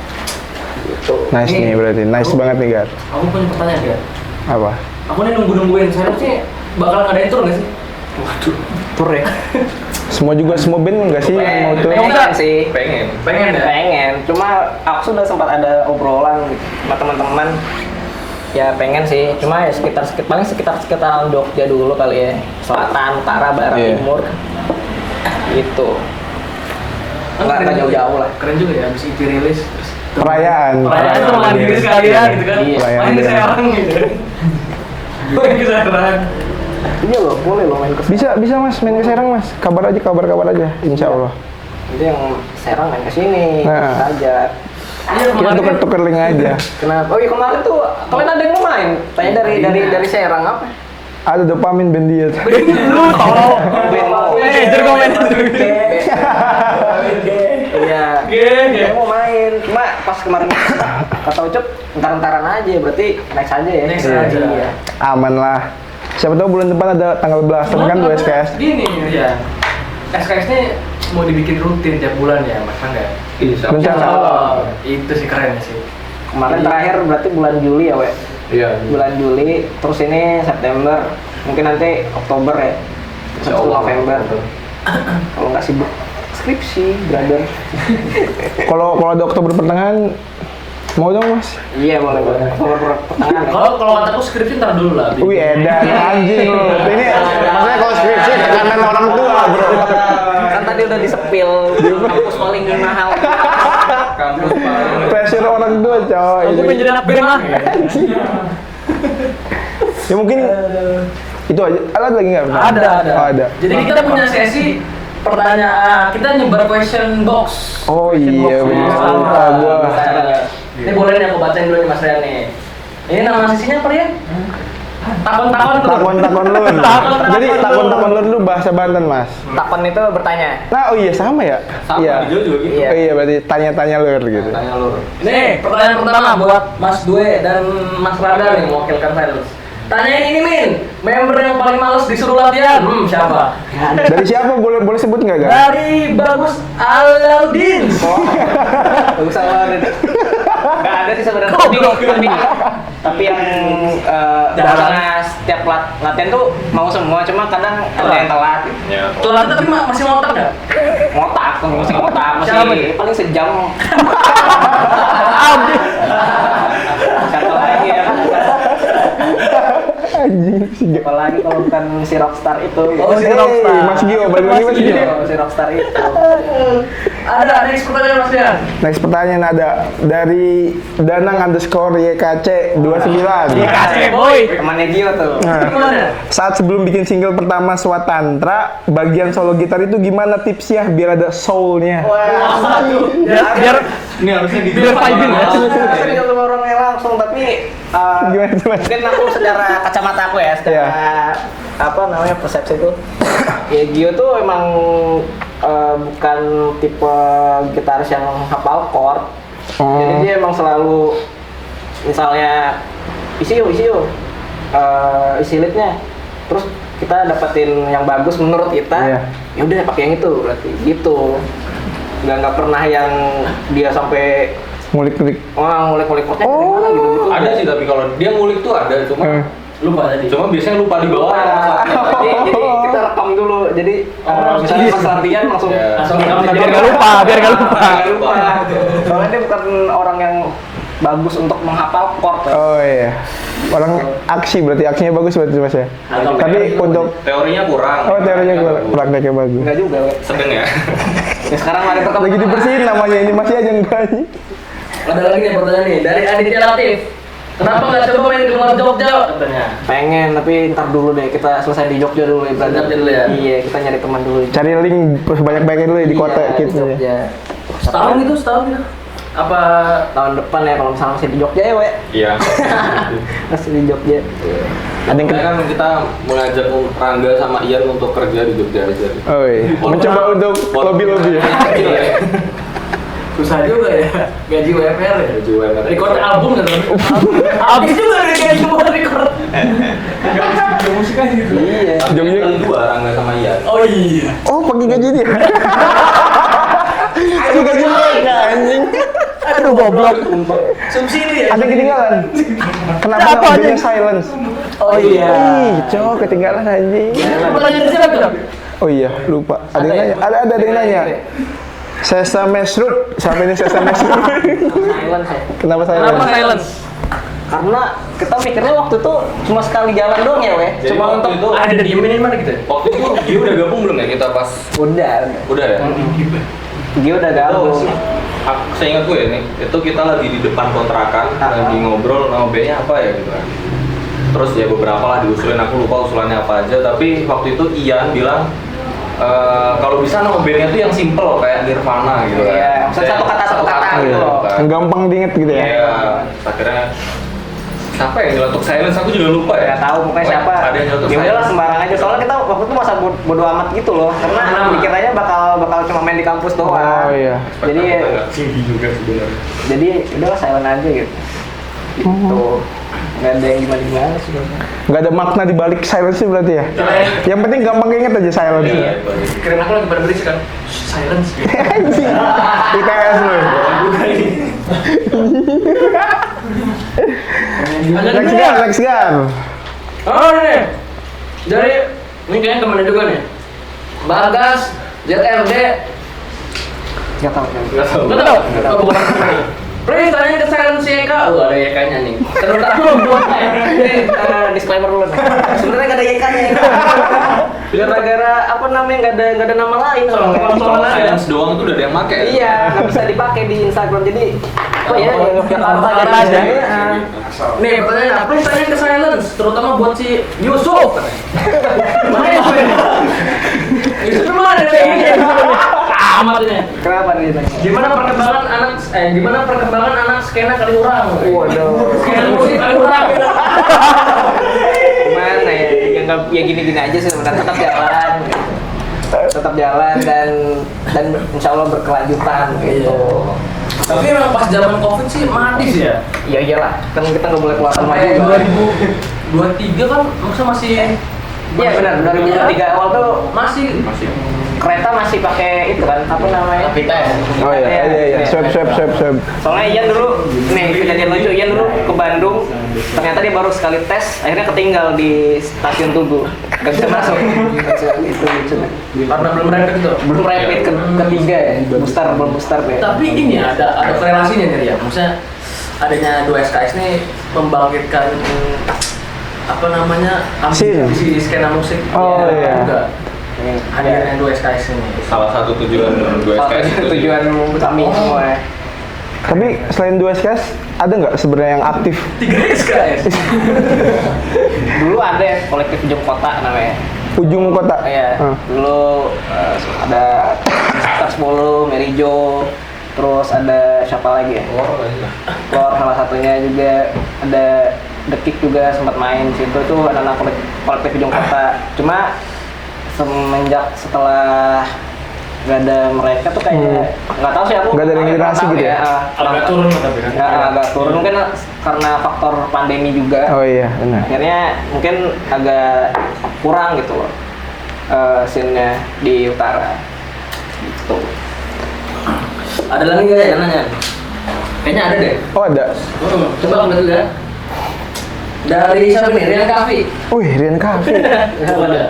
Gitu. Nice nih berarti, nice banget nih Gar. Aku punya pertanyaan ya. Apa? Aku nih nungguin saya sih bakal ngadain tour nggak sih? Waduh. Tour ya? Semua band enggak sih yang mau tuh? Pengen sih. Pengen ya? Pengen, cuma aku sudah sempat ada obrolan gitu sama teman-teman. Ya pengen sih, cuma ya sekitar Jogja dulu kali ya. Selatan, utara, barat, Iya. timur. Gitu. Enggak jauh-jauh lah. Keren juga ya, abis itu rilis terus Perayaan. perayaan tuh main diri sekalian gitu kan. Iya. Main di Serang gitu. Main ke Serang. Iya loh, boleh loh main ke Bisa Mas, main ke Serang Mas. Kabar aja, insya Allah. Nanti yang Serang main ke sini, Nah. saja. Iya Kita kemarin kan tuker link aja. Kenapa? Oh iya kemarin tuh kalian ada yang mau main? Tanya dari Serang apa? Ada dopamin band dia. lu tolong. Manajer kok manajer. Iya. Dia mau main, cuma pas kemarin kata Ucup ntar-ntaran aja, berarti next aja ya. Next aja. Iya. Aman lah. Siapa tahu bulan depan ada tanggal belasan kan 2SKS. Gini ya. SKS ini mau dibikin rutin tiap bulan ya, Mas Angga? Insya Rencana. Oh, itu sih keren sih. Kemarin terakhir berarti bulan Juli ya, Wek? Iya. Bulan Juli, terus ini September, mungkin nanti Oktober ya. Insya Terus Allah. November. Kalau nggak sibuk skripsi, brother. Kalau ada Oktober pertengahan Mau dong mas? Iya boleh. Pertengahan. Kalau kataku skripsi ntar dulu lah. Wih edan anjing lu. Ini maksudnya kalau skripsi tekanan orang tua bro. Kan tadi udah disepil kampus paling mahal. Kampus paling. Pressure orang tua coy. Aku pengen jadi anak band lah. Ya mungkin itu aja. Ada lagi nggak? Ada. Oh, ada. Jadi kita punya sesi pertanyaan, kita nyebar question box. Oh Question iya box. benar. Nah, Lupa gua. Ini boleh nih aku bacain dulu nih Mas Rian nih. Ini nama sesinya apa ya? Takon-takon tuh. Takon-takon lu. Jadi takon-takon lu bahasa Banten mas. Takon itu bertanya. Nah oh iya sama ya. Sama Iya. di juga gitu. Iya. Oh iya berarti tanya-tanya lur gitu. Tanya lu. Ini pertanyaan pertama buat Mas Dwe dan Mas Rada nih mewakilkan Silence. Tanyain ini Min, member yang paling males disuruh latihan, siapa? Dari siapa boleh sebut nggak kan? Dari Bagus Alaudin. Bagus banget. Nggak ada sih sebenarnya. Tapi yang biasanya setiap latihan tuh mau semua, cuma kadang ada yang telat. Ya. Telat tapi masih ngotak nggak? Ngotak, Siapa? masih paling sejam. Siapa lagi ya? Anjing sih. Apalagi kalau bukan si Rockstar itu. Oh, si Hey, Rockstar. Mas Gio, balik lagi Mas Gio. Si Rockstar itu. Ada next pertanyaan Mas Rian. Next pertanyaan ada dari Danang_YKC29. Kasih boy. Temannya Gio tuh. Nah, Gimana? saat sebelum bikin single pertama Swatantra, bagian solo gitar itu gimana tipsnya biar ada soul-nya? Biar Ini harusnya di Biar vibing ya. Saya tidak sama orangnya langsung, tapi Gimana tuh, Mas? mungkin aku secara kacamata aku ya, secara apa namanya persepsi itu. Ya Gio tuh emang bukan tipe gitaris yang hafal chord. Jadi dia emang selalu misalnya isi yuk, isi leadnya. Terus kita dapetin yang bagus menurut kita, Iya. ya udah pakai yang itu berarti gitu. Nggak pernah yang dia sampai Ngulik-ngulik. ngulik-ngulik chordnya dari mana gitu. Ada sih tapi kalau dia ngulik tuh ada cuma lupa tadi. cuma biasanya lupa di bawah. Jadi kita rekam dulu. Jadi misalnya pas latihan langsung Ya. Langsung biar nggak lupa. Biar nggak lupa. Soalnya dia bukan orang yang bagus untuk menghafal chord. Oh iya. Orang aksi berarti aksinya bagus berarti Mas ya. Tapi untuk Teorinya kurang. teorinya prakteknya bagus. Enggak juga, we. Sedang ya. Ya sekarang ada tetap Lagi dibersihin namanya ini masih aja enggak nih. Ada lagi nih pertanyaan nih dari Aditya Latif. Kenapa nggak coba main di luar Jogja katanya? pengen, tapi ntar dulu deh, kita selesai di Jogja dulu ya, brother. Jogja dulu ya? Iya, kita nyari teman dulu. Cari link banyak-banyak dulu ya di kota Iya, gitu di ya. Jogja. Setahun gitu. Apa Tahun depan ya kalau misalnya masih di Jogja ya, we. Iya. Masih di Jogja. Ada yang Kan kita mengajak Rangga sama Ian untuk kerja di Jogja aja. Oh iya. Mencoba untuk lobby-lobby ya. susah juga ya gaji WFR ya? Gaji WFR. Record album kan? Habis juga ada gaji buat record. Gaji musik kan gitu. Iya. Jogja. Kan dua Rangga sama Ian. Oh iya. Oh, pakai gaji dia. Itu gaji mereka anjing. Aduh goblok. Subsidi ya? Ada yang ketinggalan. Kenapa nggak mobilnya silence? Oh iya. Ih, cowok ketinggalan anjing. Pertanyaan siapa tuh? Oh iya, lupa. Ada yang nanya. Ada yang nanya. Sesame Street. Siapa ini Sesame Street? Silence ya. Kenapa Kenapa silence? silence? Karena kita mikirnya waktu itu cuma sekali jalan doang ya, we. Jadi Cuma waktu untuk itu Ada diemin mana gitu? waktu itu dia udah gabung belum ya kita pas udah. udah ya? Dia udah gabung. Saya ingat gue nih, itu kita lagi di depan kontrakan, lagi ngobrol nama B-nya apa ya gitu kan. Terus ya beberapa lah diusulin, aku lupa usulannya apa aja, tapi waktu itu Ian bilang kalau bisa nama bandnya tuh yang simple kayak Nirvana gitu kan. Iya, maksudnya satu kata gitu loh. Yang gampang diinget gitu ya. Iya, akhirnya siapa yang nyeletuk silence aku juga lupa ya. Nggak tahu pokoknya siapa. Ada yang nyeletuk Ya udahlah silence. sembarang aja. Soalnya kita waktu itu masa bodo amat gitu loh. Karena mikirnya bakal cuma main di kampus doang. Oh iya. Jadi Kita nggak tinggi juga sebenarnya. jadi udahlah silent aja gitu. Gitu. Nggak ada yang gimana sih. Nggak ada makna di balik silence sih berarti ya. Yang penting gampang inget aja silence. Iya, Keren aku lagi pada berisik kan? Silence. Anjing. ITS lu. Lex Gar. Oh ini dari ini kayaknya temennya juga nih. Bagas, ZRD, Nggak tahu. Nggak tahu. nggak tahu? Oh, bukan. Please tanya ke Silence YK. Oh, ada YK-nya nih. Terutama buat Disclaimer dulu nih. Sebenarnya nggak ada YK-nya. Gara-gara apa namanya nggak ada nama lain soalnya. Silence doang itu udah ada yang make. Iya, nggak bisa dipakai di Instagram jadi apa ya? Jakarta aja. Nih pertanyaan, please tanya ke Silence, terutama buat si Yusuf. Mana Yusuf? Yusuf mana nih? Amat ini. Kenapa nih? Gimana perkembangan anak skena Kaliurang? Waduh. Skena musik Kaliurang. Gimana ya? Ya gini-gini aja sih sebenarnya tetap jalan dan insya Allah berkelanjutan gitu. Tapi memang pas zaman Covid sih madis ya. Ya iyalah, kan kita nggak boleh keluar rumah Sampai juga. 2023 kan maksudnya masih. Iya benar, 2023 awal tuh masih kereta masih pakai itu kan apa namanya? Rapid test. Oh iya. Swab. Soalnya Ian dulu, nih kejadian lucu, Ian dulu ke Bandung, ternyata dia baru sekali tes, akhirnya ketinggal di stasiun Tugu, gak bisa masuk. Itu lucu. Karena belum rapid itu. Belum rapid ketiga ya, belum booster ya. Tapi ini ada korelasinya nih ya. Maksudnya adanya 2 SKS nih membangkitkan apa namanya ambisi skena musik. Oh iya. Juga. Hadirnya 2 SKS ini. Salah satu tujuan 2 SKS itu. Tujuan kami semua ya. Tapi selain 2 SKS, ada nggak sebenarnya yang aktif? 3 SKS. Dulu ada kolektif Ujung Kota namanya. Ujung kota? Iya. Dulu ada Star 10, Mary Jo, terus ada siapa lagi ya? Lor salah satunya juga, ada The Kick juga sempat main di situ tuh anak-anak kolektif Ujung Kota. Cuma setelah gak ada mereka tuh kayak nggak tahu sih aku Nggak ada regenerasi gitu ya? Agak turun tapi kan. Ya, agak turun mungkin karena faktor pandemi juga. Oh iya, benar. Akhirnya mungkin agak kurang gitu loh scene-nya di utara gitu. Ada lagi nggak ya nanya? Kayaknya ada deh. Oh ada. Coba ambil dulu ya. Dari siapa nih? Rian Kavi. Wih, Rian Cafe. Ada.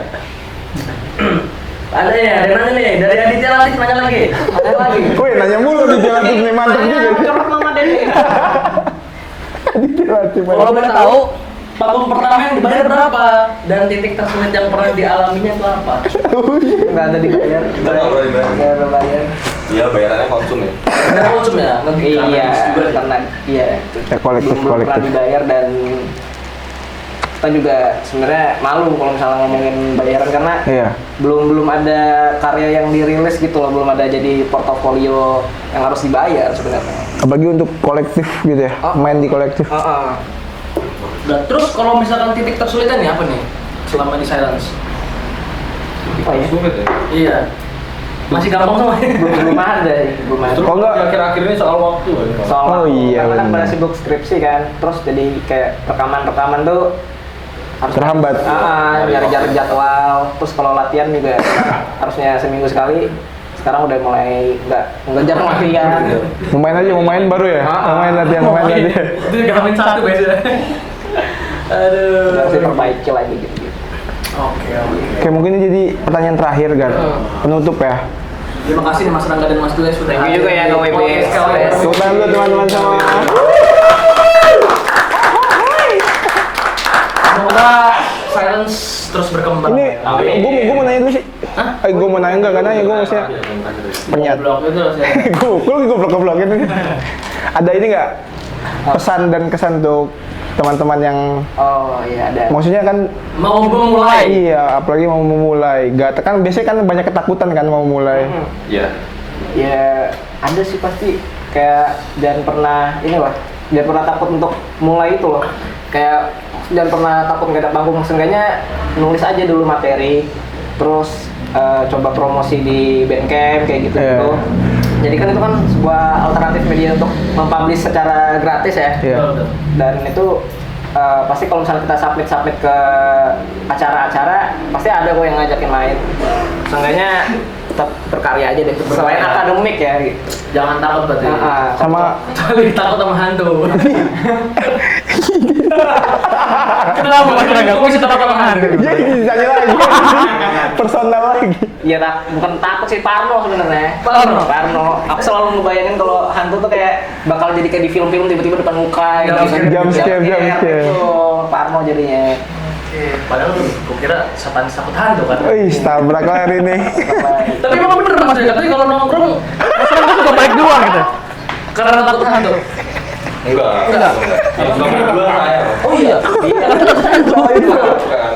Ada ya, ada nanya nih. Dari Aditya Latif nanya lagi. Ada lagi. Wih, nanya mulu di jalan nih, mantep juga. Curhat Mama Dede. Kalau boleh tahu, panggung pertama yang dibayar berapa? Dan titik tersulit yang pernah dialaminya itu apa? Nggak ada dibayar. Nggak pernah dibayar. Nggak ada bayar. Iya, bayarannya konsum ya. Karena konsum ya, nanti Iya, karena iya. Ya, kolektif. Belum pernah dibayar dan kita juga sebenarnya malu kalau misalnya ngomongin bayaran karena Iya. belum ada karya yang dirilis gitu loh, belum ada jadi portofolio yang harus dibayar sebenarnya. Apalagi untuk kolektif gitu ya, main di kolektif. Dan terus kalau misalkan titik tersulitnya nih apa nih? Selama di Silence? Oh ya? Sulit ya. Iya. Masih gampang sama ya? belum ada. Terus Oh, enggak. akhir-akhir ini soal waktu kan. Soal Oh, iya, karena kan benar. pada sibuk skripsi kan, terus jadi kayak rekaman tuh harus Terhambat. nyari jadwal, terus kalau latihan juga harusnya seminggu sekali. Sekarang udah mulai nggak jarang latihan. Mau main baru ya? Mau main latihan. Itu juga hamin satu biasanya. Aduh. Harus diperbaiki lagi gitu. Oke. Oke, mungkin ini jadi pertanyaan terakhir, Gan. Penutup ya. Terima kasih nih Mas Rangga dan Mas Dule sudah Thank you juga ya, hadir di KWB. podcast kalian. Tepuk tangan dulu teman-teman semua. Semoga Silence terus berkembang. Ini, gue mau nanya dulu sih. Gue mau nanya enggak, karena ya gue maksudnya penyat. Blog itu saya. Goblok ini. Ada ini nggak pesan dan kesan untuk teman-teman yang Oh iya ada. maksudnya kan Mau memulai. iya, apalagi mau memulai. Gak kan biasanya kan banyak ketakutan kan mau mulai. Iya. Ya ada sih pasti kayak jangan pernah takut untuk mulai itu loh. Kayak jangan pernah takut nggak ada panggung, seenggaknya nulis aja dulu materi, terus coba promosi di Bandcamp kayak gitu. Iya. Jadi kan itu kan sebuah alternatif media untuk mempublish secara gratis ya. Iya. Dan itu pasti kalau misalnya kita submit ke acara-acara pasti ada kok yang ngajakin main. Seenggaknya tetap berkarya aja deh. Selain akademik ya. Gitu. Jangan takut berarti. Sama Kecuali takut sama hantu. Kenapa Mas Rangga? Kok bisa takut sama hantu? Ya ini ditanya lagi. Personal lagi. Iya bukan takut sih, parno sebenarnya. Parno. Aku selalu ngebayangin kalau hantu tuh kayak bakal jadi kayak di film-film tiba-tiba depan muka Jump scare. Gitu. Parno jadinya. Padahal gue kira satanis takut hantu kan. Wih, tabrak lah hari ini. Tapi memang bener Mas Rangga, tapi kalau nongkrong Mas Rangga suka balik doang gitu. Karena takut hantu. Enggak. Yang suka berdua saya. Oh iya.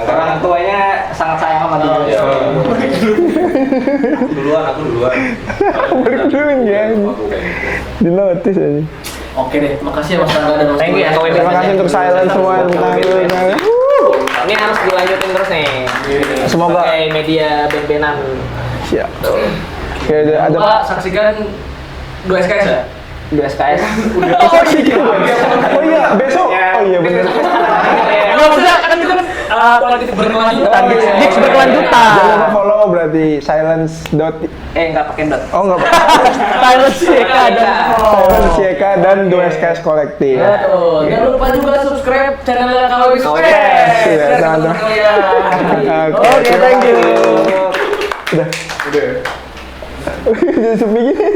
Orang tuanya sangat sayang sama dia. Iya. Aku duluan. Balik duluan, ya. Di notice aja. Oke deh, makasih ya Mas Rangga dan Mas Thank you ya, Rangga. Terima kasih untuk silence semua tentang Ini harus dilanjutin terus nih. Semoga. Sebagai media ben-benan. Siap. Oke, ada Coba saksikan 2 SKS ya? 2 SKS. Oh iya, besok. Oh iya benar. Enggak maksudnya kan itu kan kualitatif berkelanjutan. Gigs Jangan berkelanjutan. lupa follow berarti silence. Enggak pakai dot. Oh enggak. Silence Yeka dan Silence YK dan 2SKS kolektif. Jangan lupa juga subscribe channelnya KWB Iya, Sukses. teman-teman. Oke, thank you. Udah. Jadi sepi gini.